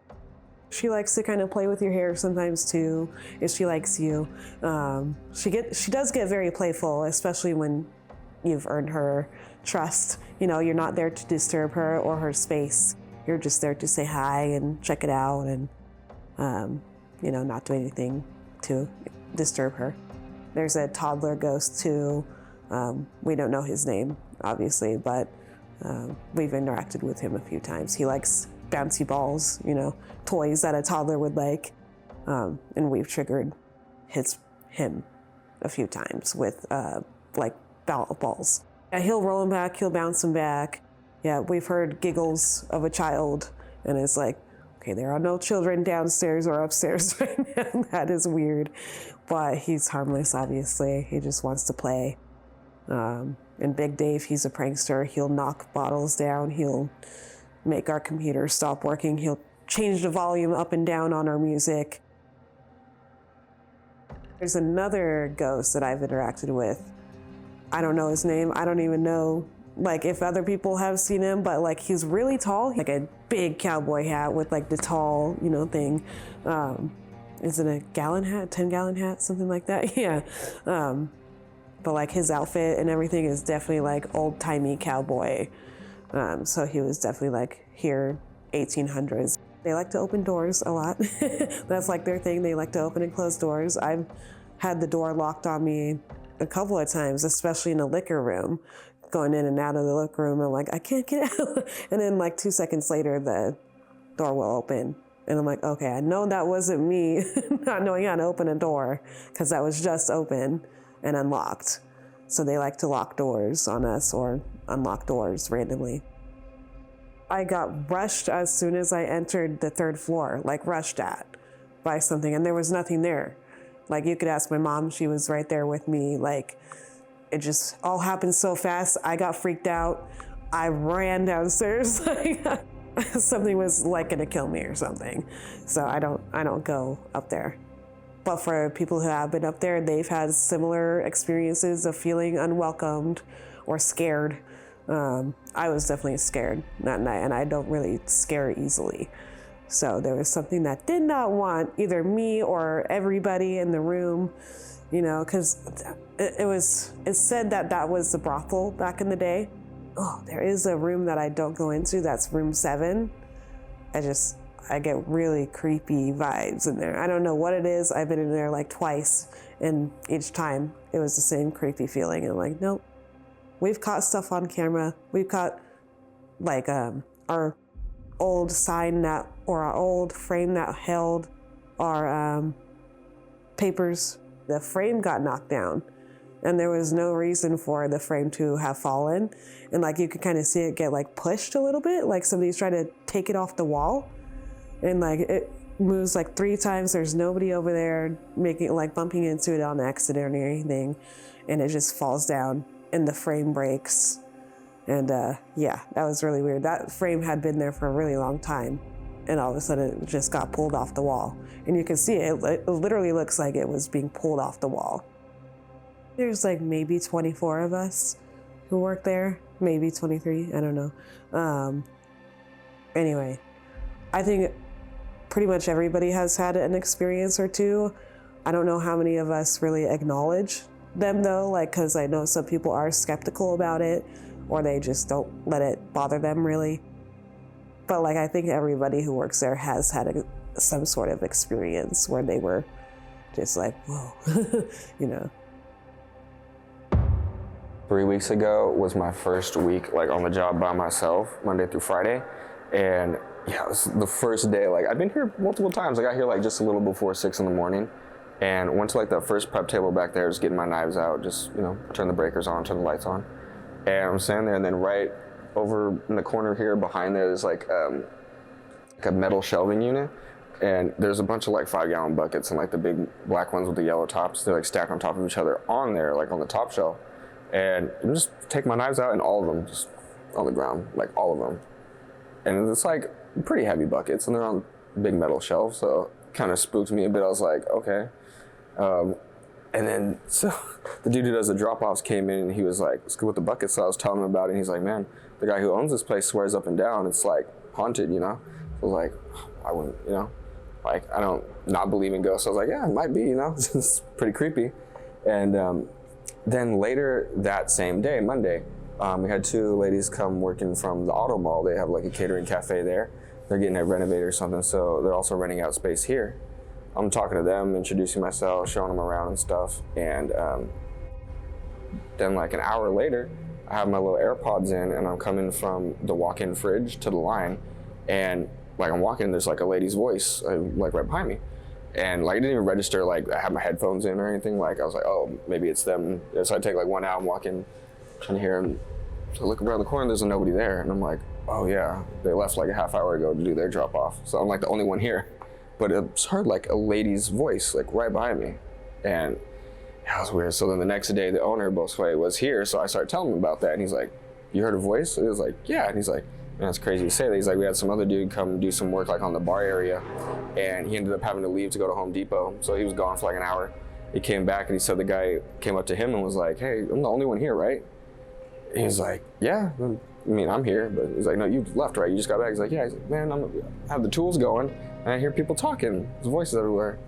She likes to kind of play with your hair sometimes too, if she likes you. She does get very playful, especially when you've earned her trust. You're not there to disturb her or her space. You're just there to say hi and check it out and, not do anything to disturb her. There's a toddler ghost too. We don't know his name, obviously, but we've interacted with him a few times. He likes bouncy balls, toys that a toddler would like. And we've triggered him a few times with balls. Yeah, he'll roll them back, he'll bounce them back. Yeah, we've heard giggles of a child, and it's like, okay, there are no children downstairs or upstairs right now. That is weird, but he's harmless, obviously. He just wants to play. And Big Dave, he's a prankster. He'll knock bottles down. He'll make our computer stop working. He'll change the volume up and down on our music. There's another ghost that I've interacted with. I don't know his name. I don't even know like if other people have seen him, but like he's really tall, like a big cowboy hat with like the tall, you know, thing. Is it a gallon hat, 10-gallon hat, something like that? Yeah. But like his outfit and everything is definitely like old-timey cowboy. So he was definitely like here 1800s. They like to open doors a lot. That's like their thing. They like to open and close doors. I've had the door locked on me a couple of times, especially in the liquor room. Going in and out of the liquor room, I'm like, I can't get out. And then like 2 seconds later, the door will open. And I'm like, okay, I know that wasn't me not knowing how to open a door, because that was just open and unlocked. So they like to lock doors on us or unlock doors randomly. I got rushed as soon as I entered the 3rd floor, like rushed at by something, and there was nothing there. Like you could ask my mom, she was right there with me. Like it just all happened so fast. I got freaked out. I ran downstairs. Something was like gonna kill me or something. So I don't go up there. But for people who have been up there, they've had similar experiences of feeling unwelcomed or scared. I was definitely scared that night, and I don't really scare easily. So there was something that did not want either me or everybody in the room, you know, because it said that that was the brothel back in the day. Oh, there is a room that I don't go into. That's room 7. I get really creepy vibes in there. I don't know what it is. I've been in there like twice, and each time it was the same creepy feeling. And I'm like, nope. We've caught stuff on camera. We've caught like our old sign that, or our old frame that held our papers. The frame got knocked down, and there was no reason for the frame to have fallen. And like you could kind of see it get like pushed a little bit, like somebody's trying to take it off the wall. And like it moves like 3 times. There's nobody over there making like bumping into it on accident or anything, and it just falls down and the frame breaks. And yeah, that was really weird. That frame had been there for a really long time, and all of a sudden it just got pulled off the wall. And you can see it, it literally looks like it was being pulled off the wall. There's like maybe 24 of us who work there, maybe 23, I don't know. Anyway, I think pretty much everybody has had an experience or two. I don't know how many of us really acknowledge them though, like, cause I know some people are skeptical about it, or they just don't let it bother them really. But like, I think everybody who works there has had some sort of experience where they were just like, whoa, you know. 3 weeks ago was my first week like on the job by myself, Monday through Friday. And yeah, it was the first day. Like I've been here multiple times. I got here like just a little before 6 in the morning, and went to like the first prep table back there, just getting my knives out, just, you know, turn the breakers on, turn the lights on. And I'm standing there, and then right over in the corner here behind there, there's like a metal shelving unit, and there's a bunch of like 5-gallon buckets, and like the big black ones with the yellow tops, they're like stacked on top of each other on there, like on the top shelf. And I just take my knives out, and all of them just on the ground, like all of them. And it's like pretty heavy buckets, and they're on big metal shelves, so it kind of spooked me a bit. I was like, okay. And then so the dude who does the drop-offs came in, and he was like, let's go with the buckets. So I was telling him about it, and he's like, man, the guy who owns this place swears up and down it's like haunted, you know? So I was like, I wouldn't, you know? Like, I don't not believe in ghosts. So I was like, yeah, it might be, you know? It's pretty creepy. And then later that same day, Monday, we had 2 ladies come working from the auto mall. They have like a catering cafe there. They're getting it renovated or something, so they're also renting out space here. I'm talking to them, introducing myself, showing them around and stuff. And then like an hour later, I have my little AirPods in, and I'm coming from the walk-in fridge to the line. And like I'm walking, there's like a lady's voice like right behind me. And like, I didn't even register like I had my headphones in or anything. Like I was like, oh, maybe it's them. So I take like 1 out and walk in, trying to hear them So I look around the corner, there's nobody there. And I'm like, oh yeah, they left like a half hour ago to do their drop off. So I'm like the only one here. But it's heard like a lady's voice like right behind me. And that was weird. So then the next day, the owner of Bosway was here. So I started telling him about that. And he's like, you heard a voice? So he was like, yeah. And he's like, man, that's crazy to say that. He's like, we had some other dude come do some work like on the bar area. And he ended up having to leave to go to Home Depot. So he was gone for like an hour. He came back and he said the guy came up to him and was like, hey, I'm the only one here, right? And he's like, yeah, I mean, I'm here. But he's like, no, you left, right? You just got back. He's like, yeah. He's like, man, I have the tools going and I hear people talking. There's voices everywhere,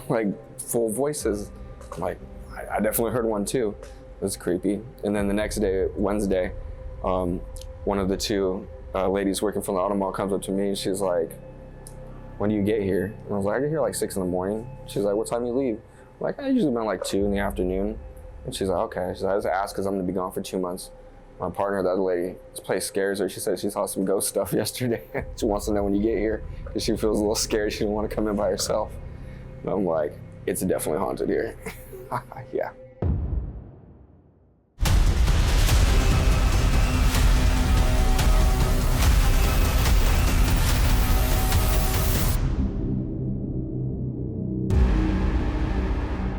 like full voices. I'm like, I definitely heard one too. It was creepy. And then the next day, Wednesday, one of the two ladies working from the auto mall comes up to me and she's like, when do you get here? And I was like, I get here like 6 in the morning. She's like, what time do you leave? I'm like, I usually been like 2 in the afternoon. And she's like, okay. She's like, I just asked because I'm gonna be gone for 2 months. My partner, the other lady, this place scares her. She said she saw some ghost stuff yesterday. She wants to know when you get here because she feels a little scared. She didn't want to come in by herself. And I'm like, it's definitely haunted here. Yeah.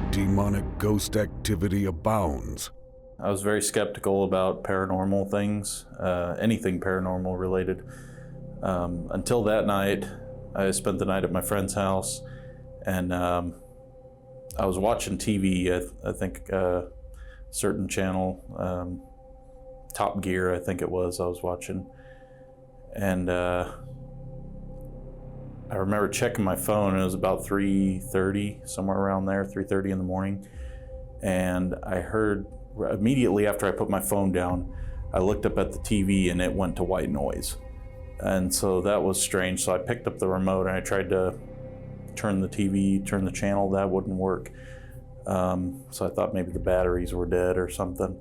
Demonic ghost activity abounds. I was very skeptical about paranormal things, anything paranormal related. Until that night, I spent the night at my friend's house, and I was watching TV, I think certain channel, Top Gear, I think it was, I was watching. And I remember checking my phone, and it was about 3:30, somewhere around there, 3:30 in the morning. And I heard, immediately after I put my phone down, I looked up at the TV and it went to white noise. And so that was strange. So I picked up the remote and I tried to turn the TV, turn the channel, that wouldn't work. So I thought maybe the batteries were dead or something.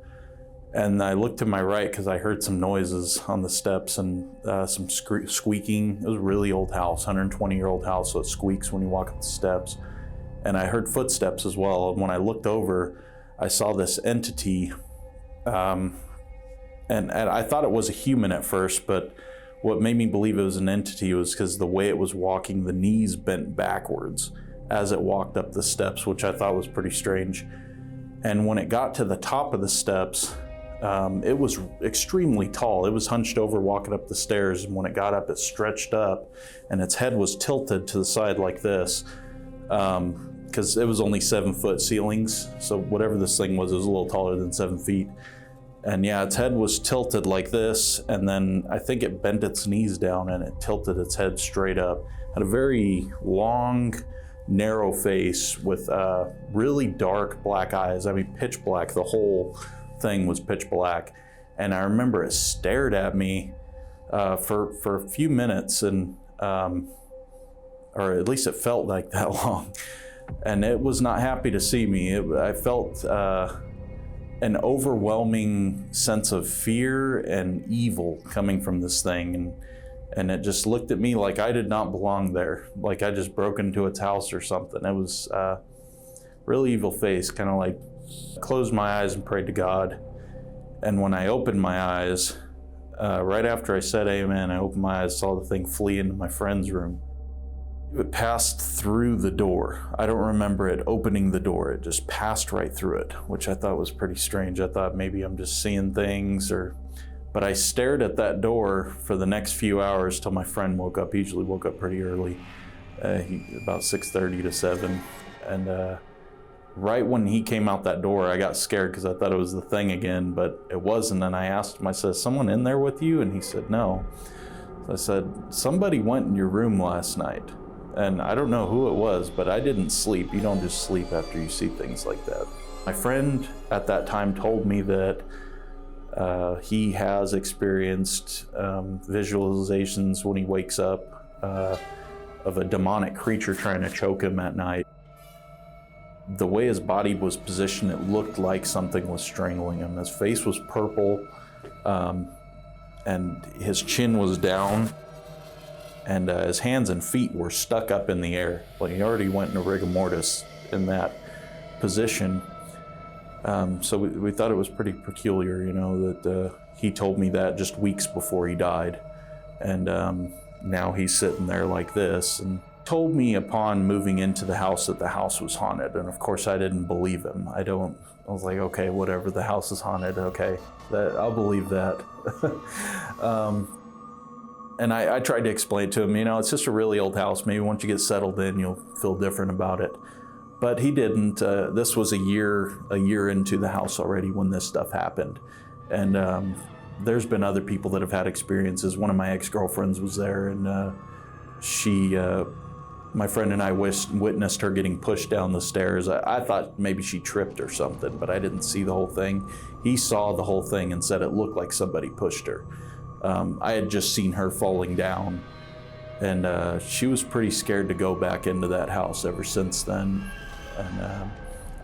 And I looked to my right because I heard some noises on the steps and some squeaking. It was a really old house, 120-year-old house, so it squeaks when you walk up the steps. And I heard footsteps as well. And when I looked over, I saw this entity. And I thought it was a human at first, but what made me believe it was an entity was because the way it was walking, the knees bent backwards as it walked up the steps, which I thought was pretty strange. And when it got to the top of the steps, it was extremely tall. It was hunched over walking up the stairs, and when it got up, it stretched up and its head was tilted to the side like this, because it was only 7-foot ceilings, so whatever this thing was, it was a little taller than 7 feet. And yeah, its head was tilted like this, and then I think it bent its knees down and it tilted its head straight up. Had a very long, narrow face with really dark black eyes. I mean, pitch black. The whole thing was pitch black. And I remember it stared at me for a few minutes, and or at least it felt like that long. And it was not happy to see me. I felt an overwhelming sense of fear and evil coming from this thing. And it just looked at me like I did not belong there, like I just broke into its house or something. It was really evil face, kind of like closed my eyes and prayed to God. And when I opened my eyes, right after I said amen, I opened my eyes, saw the thing flee into my friend's room. It passed through the door. I don't remember it opening the door. It just passed right through it, which I thought was pretty strange. I thought maybe I'm just seeing things, but I stared at that door for the next few hours till my friend woke up. He usually woke up pretty early, about 6:30 to 7. And right when he came out that door, I got scared because I thought it was the thing again, but it wasn't. And I asked him, I said, someone in there with you? And he said, no. So I said, somebody went in your room last night. And I don't know who it was, but I didn't sleep. You don't just sleep after you see things like that. My friend at that time told me that he has experienced visualizations when he wakes up of a demonic creature trying to choke him at night. The way his body was positioned, it looked like something was strangling him. His face was purple, and his chin was down, and his hands and feet were stuck up in the air. Like he already went into rigor mortis in that position. So we thought it was pretty peculiar, you know, that he told me that just weeks before he died. And now he's sitting there like this, and told me upon moving into the house that the house was haunted. And of course I didn't believe him. I was like, okay, whatever, the house is haunted, okay, I'll believe that. And I tried to explain to him, it's just a really old house. Maybe once you get settled in, you'll feel different about it. But he didn't. This was a year into the house already when this stuff happened. And there's been other people that have had experiences. One of my ex-girlfriends was there, and my friend and I witnessed her getting pushed down the stairs. I thought maybe she tripped or something, but I didn't see the whole thing. He saw the whole thing and said it looked like somebody pushed her. I had just seen her falling down, and she was pretty scared to go back into that house ever since then. And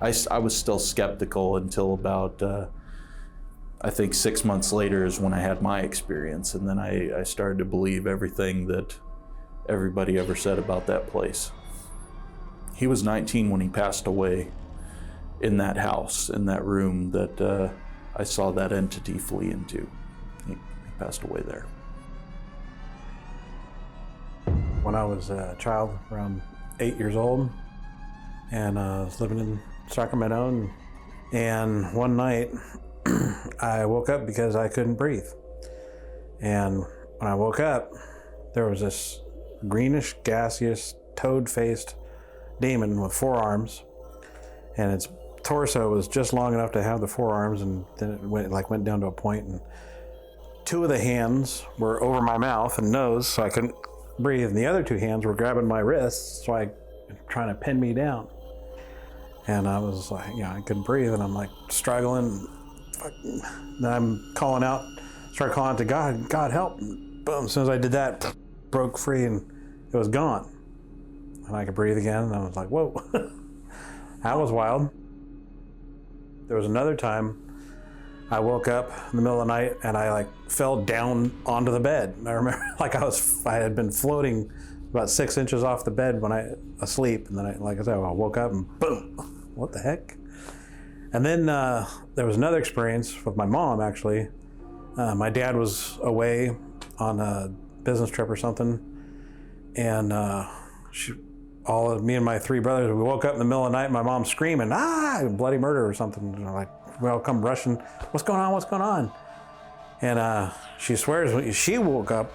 I was still skeptical until about, I think 6 months later is when I had my experience, and then I started to believe everything that everybody ever said about that place. He was 19 when he passed away in that house, in that room that I saw that entity flee into. He passed away there. When I was a child, around 8 years old, and I was living in Sacramento, and one night I woke up because I couldn't breathe. And when I woke up, there was this greenish, gaseous, toad-faced demon with 4 arms, and its torso was just long enough to have the 4 arms, and then it went down to a point, and 2 of the hands were over my mouth and nose, so I couldn't breathe, and the other 2 hands were grabbing my wrists, so trying to pin me down. And I was like, I couldn't breathe, and I'm like struggling. Then I'm calling out, started calling out to God, God help. And boom, as soon as I did that, broke free and it was gone. And I could breathe again, and I was like, whoa. That was wild. There was another time I woke up in the middle of the night and I fell down onto the bed. And I remember I had been floating about 6 inches off the bed when I asleep, and then I woke up and boom, what the heck? And then there was another experience with my mom, actually. My dad was away on a business trip or something, and me and my 3 brothers, we woke up in the middle of the night, my mom's screaming, bloody murder or something. And we all come rushing, what's going on? And she swears she woke up,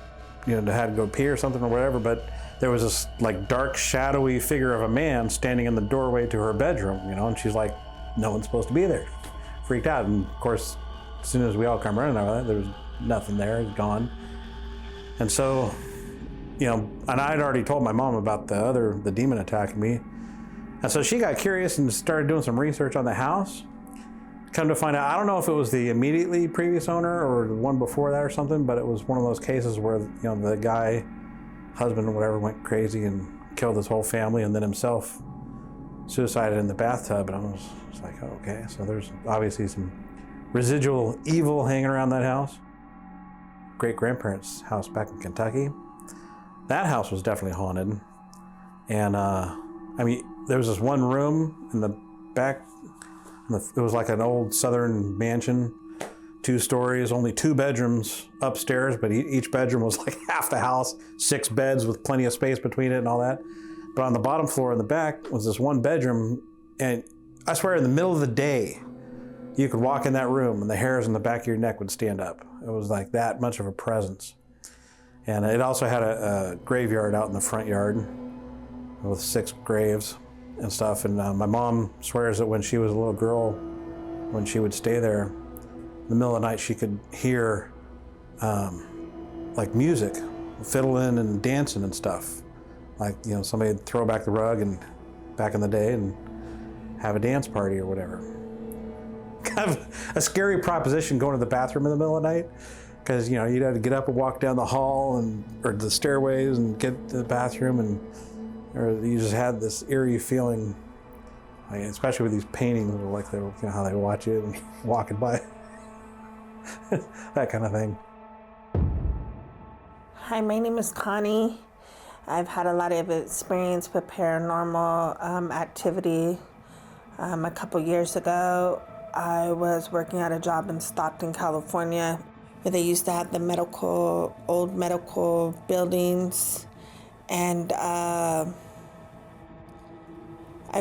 had to go pee or something or whatever, but there was this dark, shadowy figure of a man standing in the doorway to her bedroom, and she's like, no one's supposed to be there. Freaked out, and of course, as soon as we all come running out of that, there was nothing there, it's gone. And so, and I'd already told my mom about the demon attacking me. And so she got curious and started doing some research on the house. Come to find out, I don't know if it was the immediately previous owner or the one before that or something, but it was one of those cases where, the guy, husband or whatever, went crazy and killed his whole family, and then himself suicided in the bathtub. And I was like, oh, okay, so there's obviously some residual evil hanging around that house. Great-grandparents' house back in Kentucky. That house was definitely haunted. And there was this one room in the back. It was like an old southern mansion, 2 stories, only 2 bedrooms upstairs, but each bedroom was like half the house, 6 beds with plenty of space between it and all that. But on the bottom floor in the back was this 1 bedroom, and I swear in the middle of the day, you could walk in that room and the hairs on the back of your neck would stand up. It was like that much of a presence. And it also had a graveyard out in the front yard with 6 graves and stuff. And my mom swears that when she was a little girl, when she would stay there, in the middle of the night, she could hear music, fiddling and dancing and stuff. Somebody would throw back the rug and back in the day and have a dance party or whatever. Kind of a scary proposition going to the bathroom in the middle of the night, because you'd have to get up and walk down the hall or the stairways and get to the bathroom, or you just had this eerie feeling, especially with these paintings, how they watch it and walking by, that kind of thing. Hi, my name is Connie. I've had a lot of experience with paranormal activity. A couple years ago, I was working at a job in Stockton, California. where they used to have the old medical buildings. And I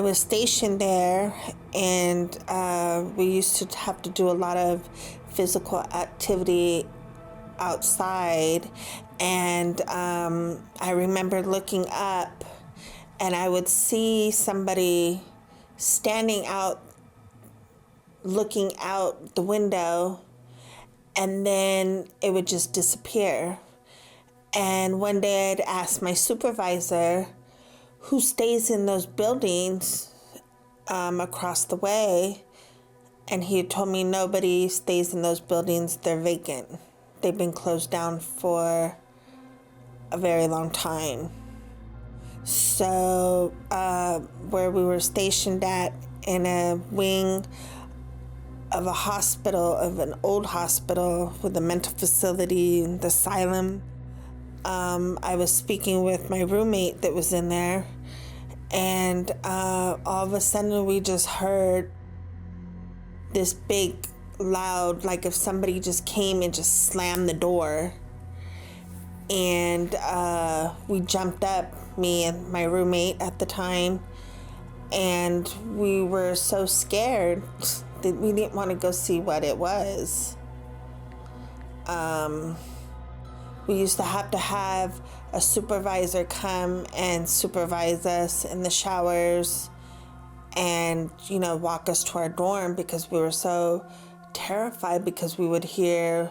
was stationed there, and we used to have to do a lot of physical activity outside. And I remember looking up, and I would see somebody standing out, looking out the window, and then it would just disappear. And one day I'd ask my supervisor, who stays in those buildings across the way? And he had told me nobody stays in those buildings, they're vacant. They've been closed down for a very long time. So where we were stationed at, in a wing of a hospital, of an old hospital with a mental facility and the asylum, I was speaking with my roommate that was in there, and all of a sudden we just heard this big, loud, like if somebody just came and just slammed the door. And we jumped up, me and my roommate at the time, and we were so scared that we didn't want to go see what it was. We used to have a supervisor come and supervise us in the showers and, walk us to our dorm, because we were so terrified, because we would hear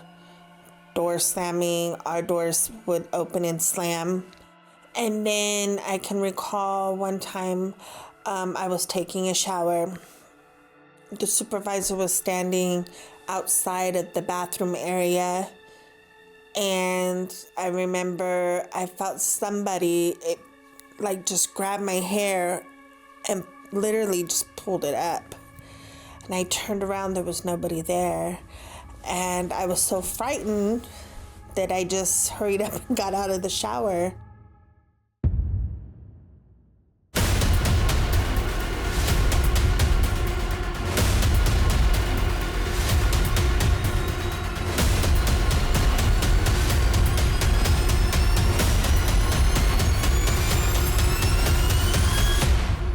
doors slamming, our doors would open and slam. And then I can recall one time I was taking a shower. The supervisor was standing outside of the bathroom area, and I remember I felt somebody just grabbed my hair and literally just pulled it up. And I turned around, there was nobody there. And I was so frightened that I just hurried up and got out of the shower.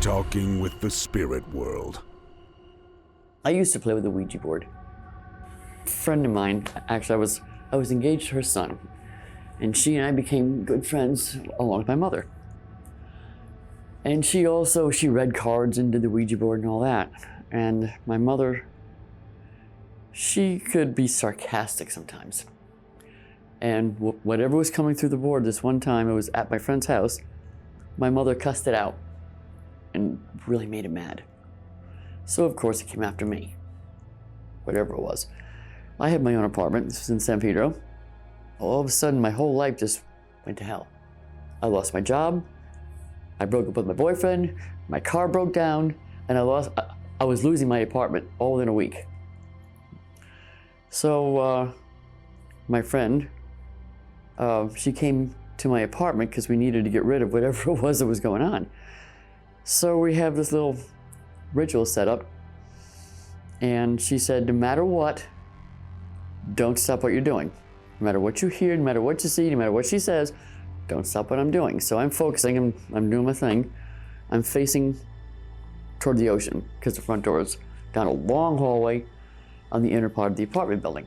Talking with the spirit world. I used to play with the Ouija board. A friend of mine, actually, I was engaged to her son, and she and I became good friends along with my mother. And she read cards and did the Ouija board and all that. And my mother, she could be sarcastic sometimes. And whatever was coming through the board, this one time, it was at my friend's house, my mother cussed it out and really made him mad. So of course he came after me, whatever it was. I had my own apartment, this was in San Pedro. All of a sudden my whole life just went to hell. I lost my job, I broke up with my boyfriend, my car broke down, and I was losing my apartment all within a week. So my friend, she came to my apartment because we needed to get rid of whatever it was that was going on. So we have this little ritual set up, and she said, no matter what, don't stop what you're doing. No matter what you hear, no matter what you see, no matter what she says, don't stop what I'm doing. So I'm focusing, I'm doing my thing. I'm facing toward the ocean because the front door is down a long hallway on the inner part of the apartment building.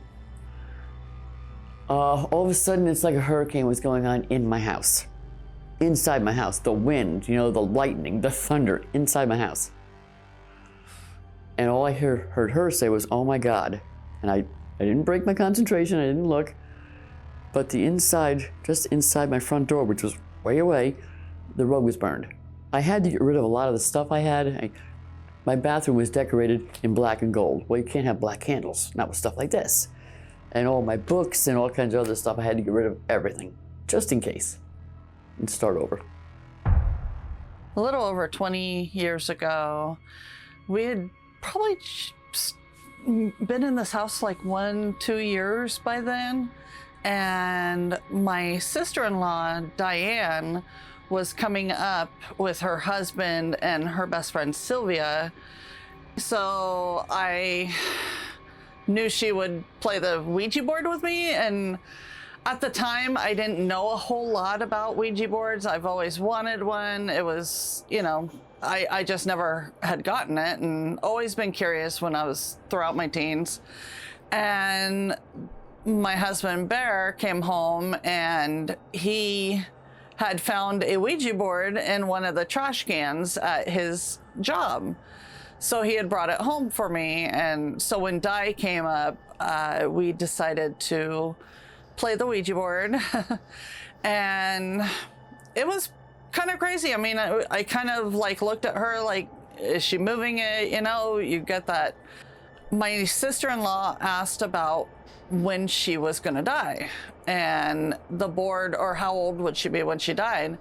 All of a sudden, it's like a hurricane was going on in my house. Inside my house, the wind, the lightning, the thunder inside my house. And all I heard her say was, oh my God. And I didn't break my concentration, I didn't look. But the inside, just inside my front door, which was way away, the rug was burned. I had to get rid of a lot of the stuff I had. My bathroom was decorated in black and gold. Well, you can't have black candles, not with stuff like this. And all my books and all kinds of other stuff, I had to get rid of everything, just in case, and start over. A little over 20 years ago, we had probably been in this house like 1-2 years by then. And my sister-in-law, Diane, was coming up with her husband and her best friend, Sylvia. So I knew she would play the Ouija board with me. And at the time, I didn't know a whole lot about Ouija boards. I've always wanted one. It was, you know, I just never had gotten it, and always been curious when I was throughout my teens. And my husband Bear came home, and he had found a Ouija board in one of the trash cans at his job. So he had brought it home for me. And so when Di came up, we decided to play the Ouija board. And it was kind of crazy. I mean, I kind of like looked at her like, is she moving it? You know, you get that. My sister-in-law asked about when she was going to die, and the board, or how old would she be when she died.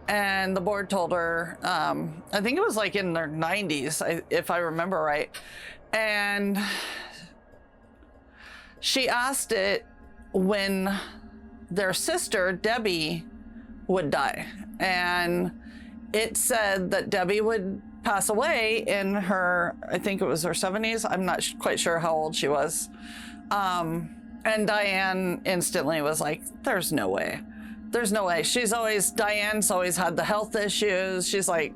And the board told her, I think it was like in their 90s, if I remember right. And she asked it when their sister, Debbie, would die. And it said that Debbie would pass away in her, I think it was her 70s. I'm not quite sure how old she was. And Diane instantly was like, there's no way. There's no way. Diane's always had the health issues. She's like,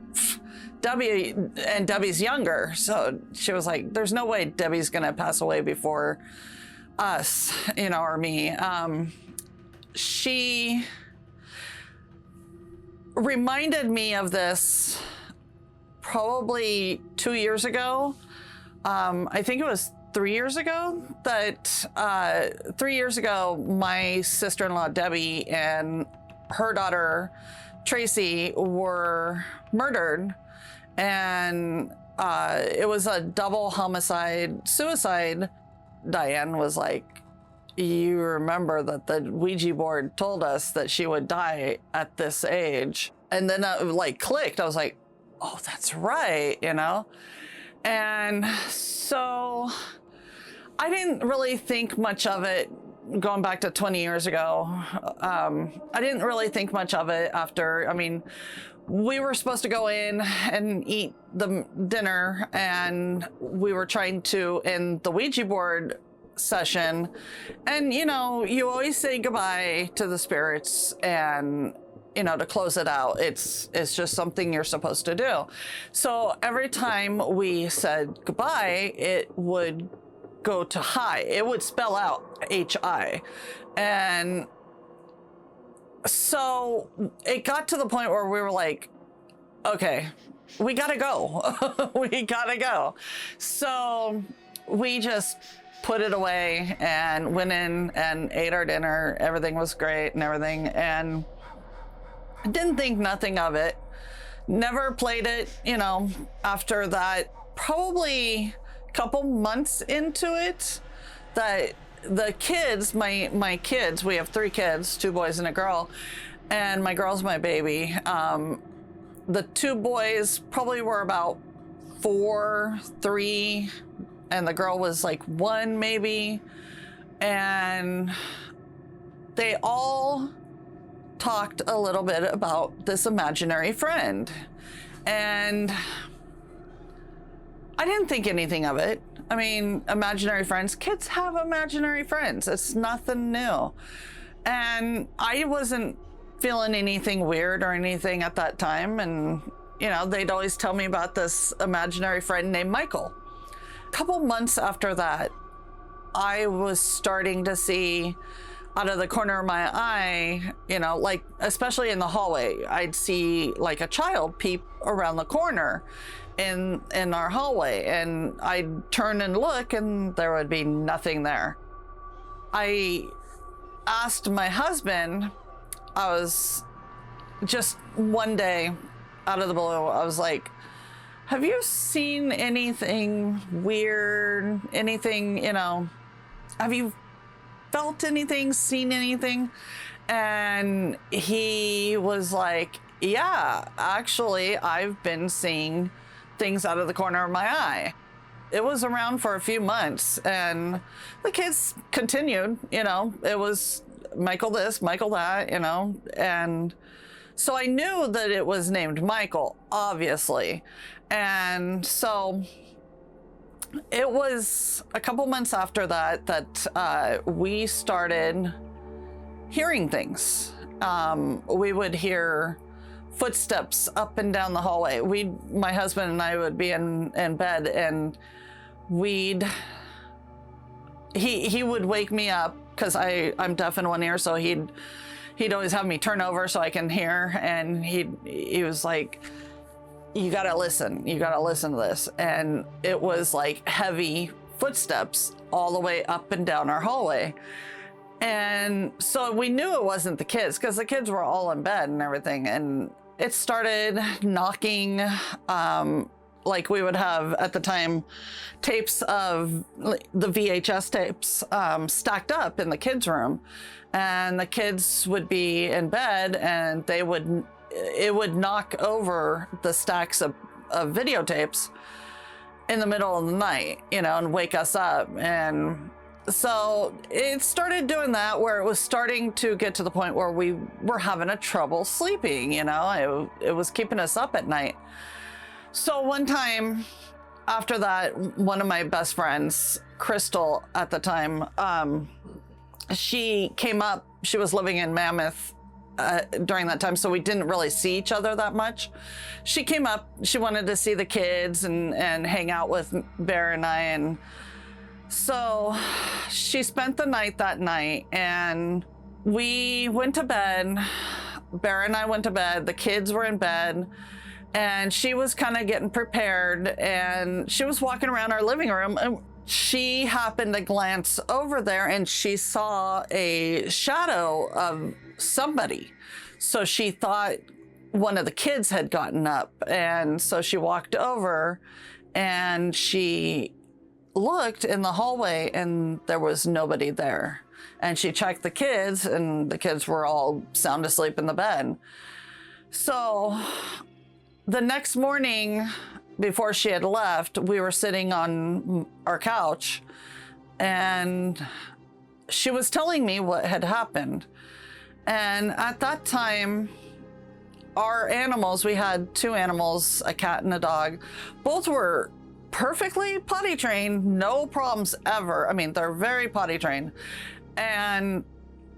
Debbie, and Debbie's younger. So she was like, there's no way Debbie's gonna pass away before us, you know, or me. She reminded me of this probably 2 years ago. I think it was 3 years ago that 3 years ago, my sister-in-law Debbie and her daughter Tracy were murdered, and it was a double homicide suicide. Diane was like, you remember that the Ouija board told us that she would die at this age? And then it like clicked. I was like, oh, that's right, you know? And so I didn't really think much of it going back to 20 years ago. I didn't really think much of it after, I mean, we were supposed to go in and eat the dinner, and we were trying to end the Ouija board session. And, you know, you always say goodbye to the spirits, and, you know, to close it out. It's just something you're supposed to do. So every time we said goodbye, it would go to high. It would spell out H-I. And so it got to the point where we were like, okay, we gotta go. We gotta go. So we just put it away and went in and ate our dinner. Everything was great and everything. And I didn't think nothing of it. Never played it, you know, after that. Probably a couple months into it, that the kids, my kids, we have 3 kids, 2 boys and a girl, and my girl's my baby. The 2 boys probably were about 4, 3, and the girl was like 1 maybe. And they all talked a little bit about this imaginary friend. And I didn't think anything of it. I mean, imaginary friends, kids have imaginary friends. It's nothing new. And I wasn't feeling anything weird or anything at that time. And, you know, they'd always tell me about this imaginary friend named Michael. A couple months after that, I was starting to see out of the corner of my eye, you know, like, especially in the hallway, I'd see like a child peep around the corner in our hallway, and I'd turn and look, and there would be nothing there. I asked my husband, I was just one day out of the blue, I was like, have you seen anything weird, anything, you know, have you felt anything, seen anything? And he was like, yeah, actually, I've been seeing things out of the corner of my eye. It was around for a few months, and the kids continued, you know, it was Michael this, Michael that, you know, and so I knew that it was named Michael, obviously. And so It was a couple months after that we started hearing things. We would hear footsteps up and down the hallway. My husband and I would be in bed, and he would wake me up because I'm deaf in one ear, so he'd always have me turn over so I can hear, and he was like, you gotta listen to this. And it was like heavy footsteps all the way up and down our hallway. And so we knew it wasn't the kids, because the kids were all in bed and everything. And it started knocking, like we would have at the time tapes of the VHS tapes stacked up in the kids' room. And the kids would be in bed, and it would knock over the stacks of videotapes in the middle of the night, and wake us up. And so it started doing that, where it was starting to get to the point where we were having a trouble sleeping, it was keeping us up at night. So one time after that, one of my best friends, Crystal at the time, she came up. She was living in Mammoth during that time, so we didn't really see each other that much. She came up, she wanted to see the kids and hang out with Bear and I, and so she spent the night that night, and we went to bed. Bear and I went to bed, the kids were in bed, and she was kind of getting prepared, and she was walking around our living room, and she happened to glance over there, and she saw a shadow of somebody. So she thought one of the kids had gotten up, and so she walked over, and she looked in the hallway, and there was nobody there. And she checked the kids, and the kids were all sound asleep in the bed. So the next morning, before she had left, we were sitting on our couch, and she was telling me what had happened. And at that time, our animals, we had 2 animals, a cat and a dog, both were perfectly potty trained, no problems ever. I mean, they're very potty trained. And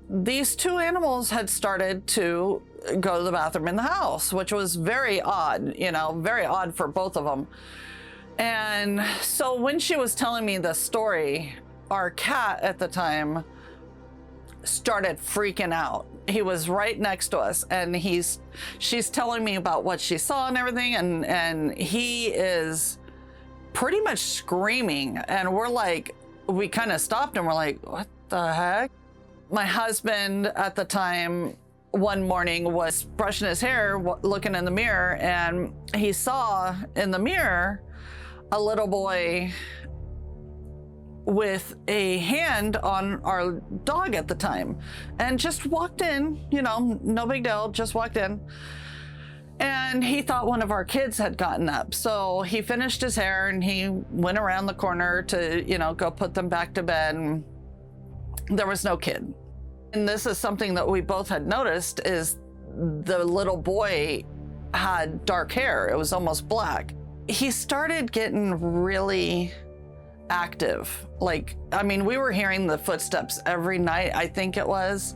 these 2 animals had started to go to the bathroom in the house, which was very odd, very odd for both of them. And so when she was telling me this story, our cat at the time started freaking out. He was right next to us, and she's telling me about what she saw and everything, and he is pretty much screaming, and we kind of stopped, and we're like, what the heck? My husband at the time, one morning, was brushing his hair, looking in the mirror, and he saw in the mirror a little boy with a hand on our dog at the time, and just walked in, no big deal, just walked in. And he thought one of our kids had gotten up. So he finished his hair, and he went around the corner to, go put them back to bed, and there was no kid. And this is something that we both had noticed, is the little boy had dark hair. It was almost black. He started getting really active. We were hearing the footsteps every night, I think it was,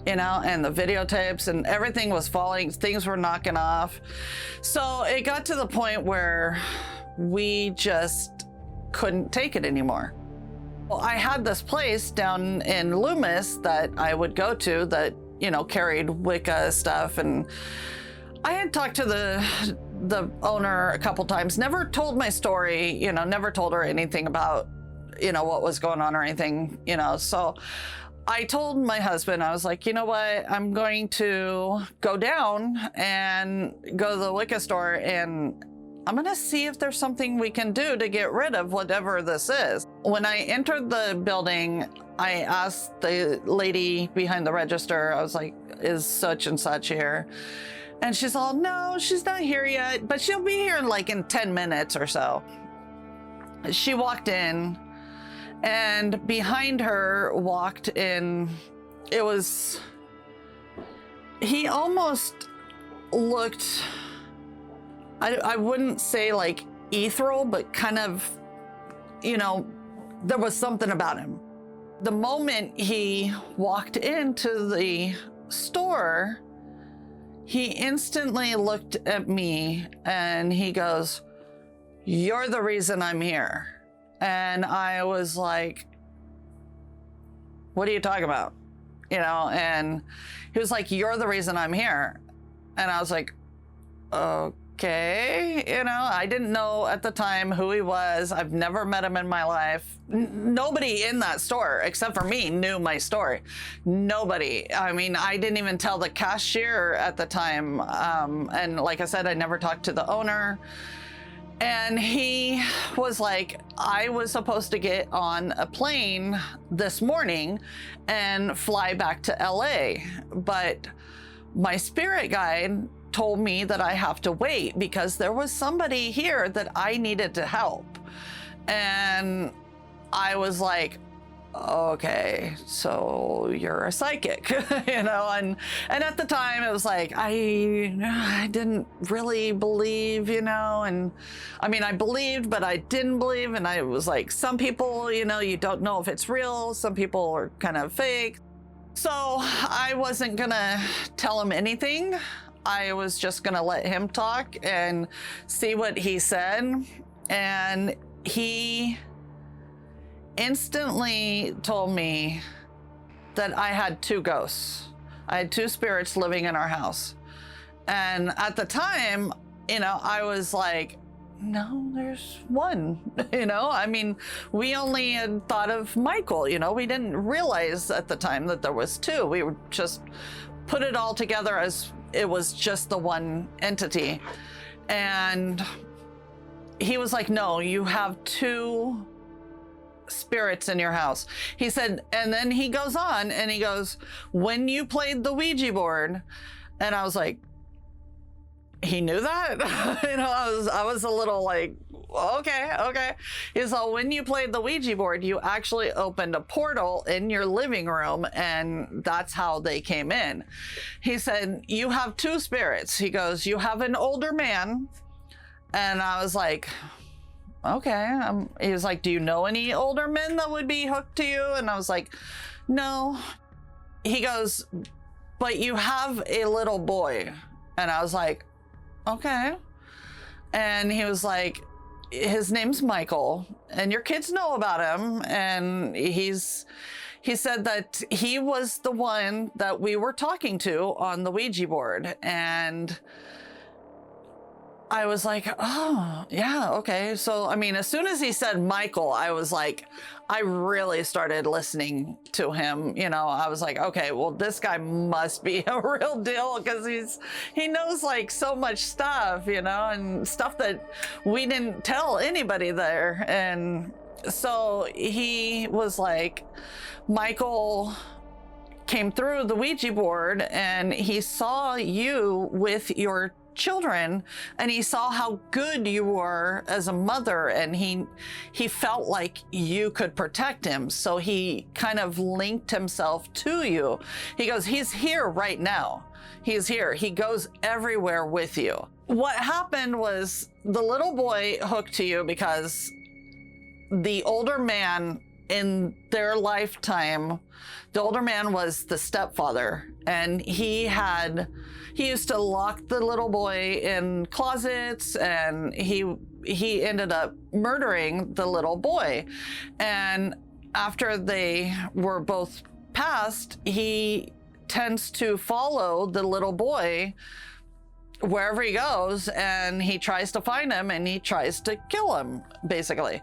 and the videotapes, and everything was falling, things were knocking off. So it got to the point where we just couldn't take it anymore. Well, I had this place down in Loomis that I would go to that, carried Wicca stuff, and I had talked to the owner a couple times, never told my story, never told her anything about, what was going on or anything, so I told my husband, I was like, you know what, I'm going to go down and go to the Wicca store, and I'm gonna see if there's something we can do to get rid of whatever this is. When I entered the building, I asked the lady behind the register, I was like, is such and such here? And she's all, no, she's not here yet, but she'll be here in 10 minutes or so. She walked in, and behind her walked in, he almost looked, I wouldn't say ethereal, but kind of you know, there was something about him. The moment he walked into the store, he instantly looked at me and he goes, "You're the reason I'm here." And I was like, "What are you talking about?" You know, and he was like, "You're the reason I'm here." And I was like, okay. You know, I didn't know at the time who he was. I've never met him in my life. Nobody in that store, except for me, knew my story. Nobody. I mean, I didn't even tell the cashier at the time. And like I said, I never talked to the owner. And he was like, "I was supposed to get on a plane this morning and fly back to LA, but my spirit guide told me that I have to wait because there was somebody here that I needed to help." And I was like, okay, so you're a psychic, you know? And at the time it was like, I didn't really believe, you know? And I mean, I believed, but I didn't believe. And I was like, some people, you know, you don't know if it's real. Some people are kind of fake. So I wasn't gonna tell him anything. I was just gonna let him talk and see what he said. And he instantly told me that I had 2 ghosts. I had 2 spirits living in our house. And at the time, you know, I was like, no, there's 1, you know? I mean, we only had thought of Michael, you know? We didn't realize at the time that there was 2. We would just put it all together as it was just the one entity. And he was like, no, you have 2 spirits in your house. He said, and then he goes on and he goes, when you played the Ouija board, and I was like, he knew that? You know, I was a little like, okay. He's all, when you played the Ouija board, you actually opened a portal in your living room, and that's how they came in. He said, you have 2 spirits. He goes, you have an older man. And I was like, okay. He was like, do you know any older men that would be hooked to you? And I was like, no. He goes, but you have a little boy. And I was like, okay. And he was like, his name's Michael, and your kids know about him. And he said that he was the one that we were talking to on the Ouija board. And I was like, oh, yeah, okay. So, I mean, as soon as he said Michael, I was like, I really started listening to him. You know, I was like, okay, well, this guy must be a real deal, because he knows like so much stuff, you know, and stuff that we didn't tell anybody there. And so he was like, Michael came through the Ouija board and he saw you with your children, and he saw how good you were as a mother, and he felt like you could protect him, so he kind of linked himself to you. He goes, he's here right now. He's here. He goes everywhere with you. What happened was the little boy hooked to you because the older man in their lifetime, the older man was the stepfather, and he used to lock the little boy in closets, and he ended up murdering the little boy. And after they were both passed, he tends to follow the little boy wherever he goes, and he tries to find him and he tries to kill him, basically.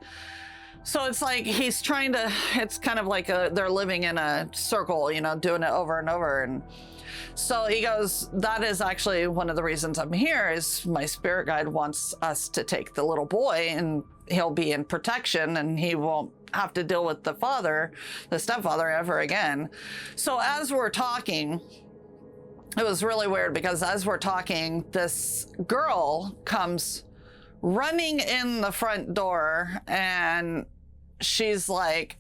So it's like he's trying to, it's kind of like they're living in a circle, you know, doing it over and over. And so he goes, that is actually one of the reasons I'm here, is my spirit guide wants us to take the little boy, and he'll be in protection and he won't have to deal with the stepfather ever again. So as we're talking, it was really weird, because as we're talking, this girl comes running in the front door, and she's like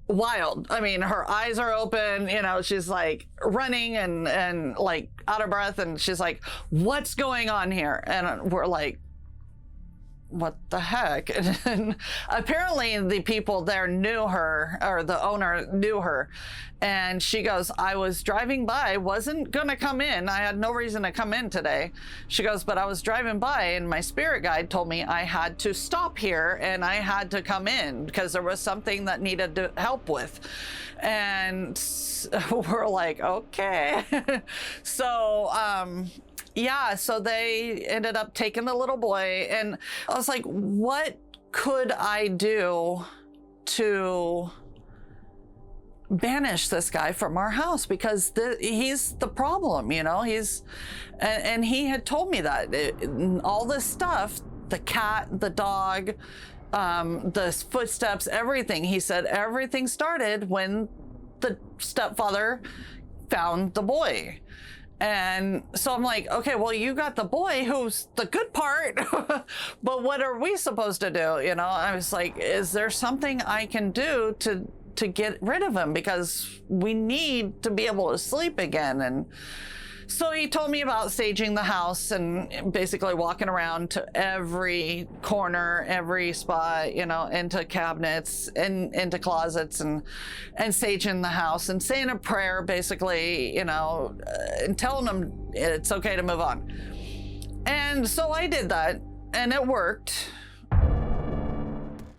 wild. I mean, her eyes are open, you know, she's like running and like out of breath, and she's like, what's going on here? And we're like, what the heck? And apparently the people there knew her, or the owner knew her. And she goes, I was driving by, wasn't gonna come in. I had no reason to come in today. She goes, but I was driving by and my spirit guide told me I had to stop here and I had to come in because there was something that needed help with. And we're like, okay. So, yeah, so they ended up taking the little boy, and I was like, what could I do to banish this guy from our house? Because he's the problem, you know, and he had told me that all this stuff, the cat, the dog, the footsteps, everything, he said everything started when the stepfather found the boy. And so I'm like, okay, well, you got the boy who's the good part, but what are we supposed to do? You know, I was like, is there something I can do to get rid of him? Because we need to be able to sleep again. And so he told me about saging the house and basically walking around to every corner, every spot, you know, into cabinets and into closets and saging the house and saying a prayer, basically, you know, and telling them it's okay to move on. And so I did that and it worked.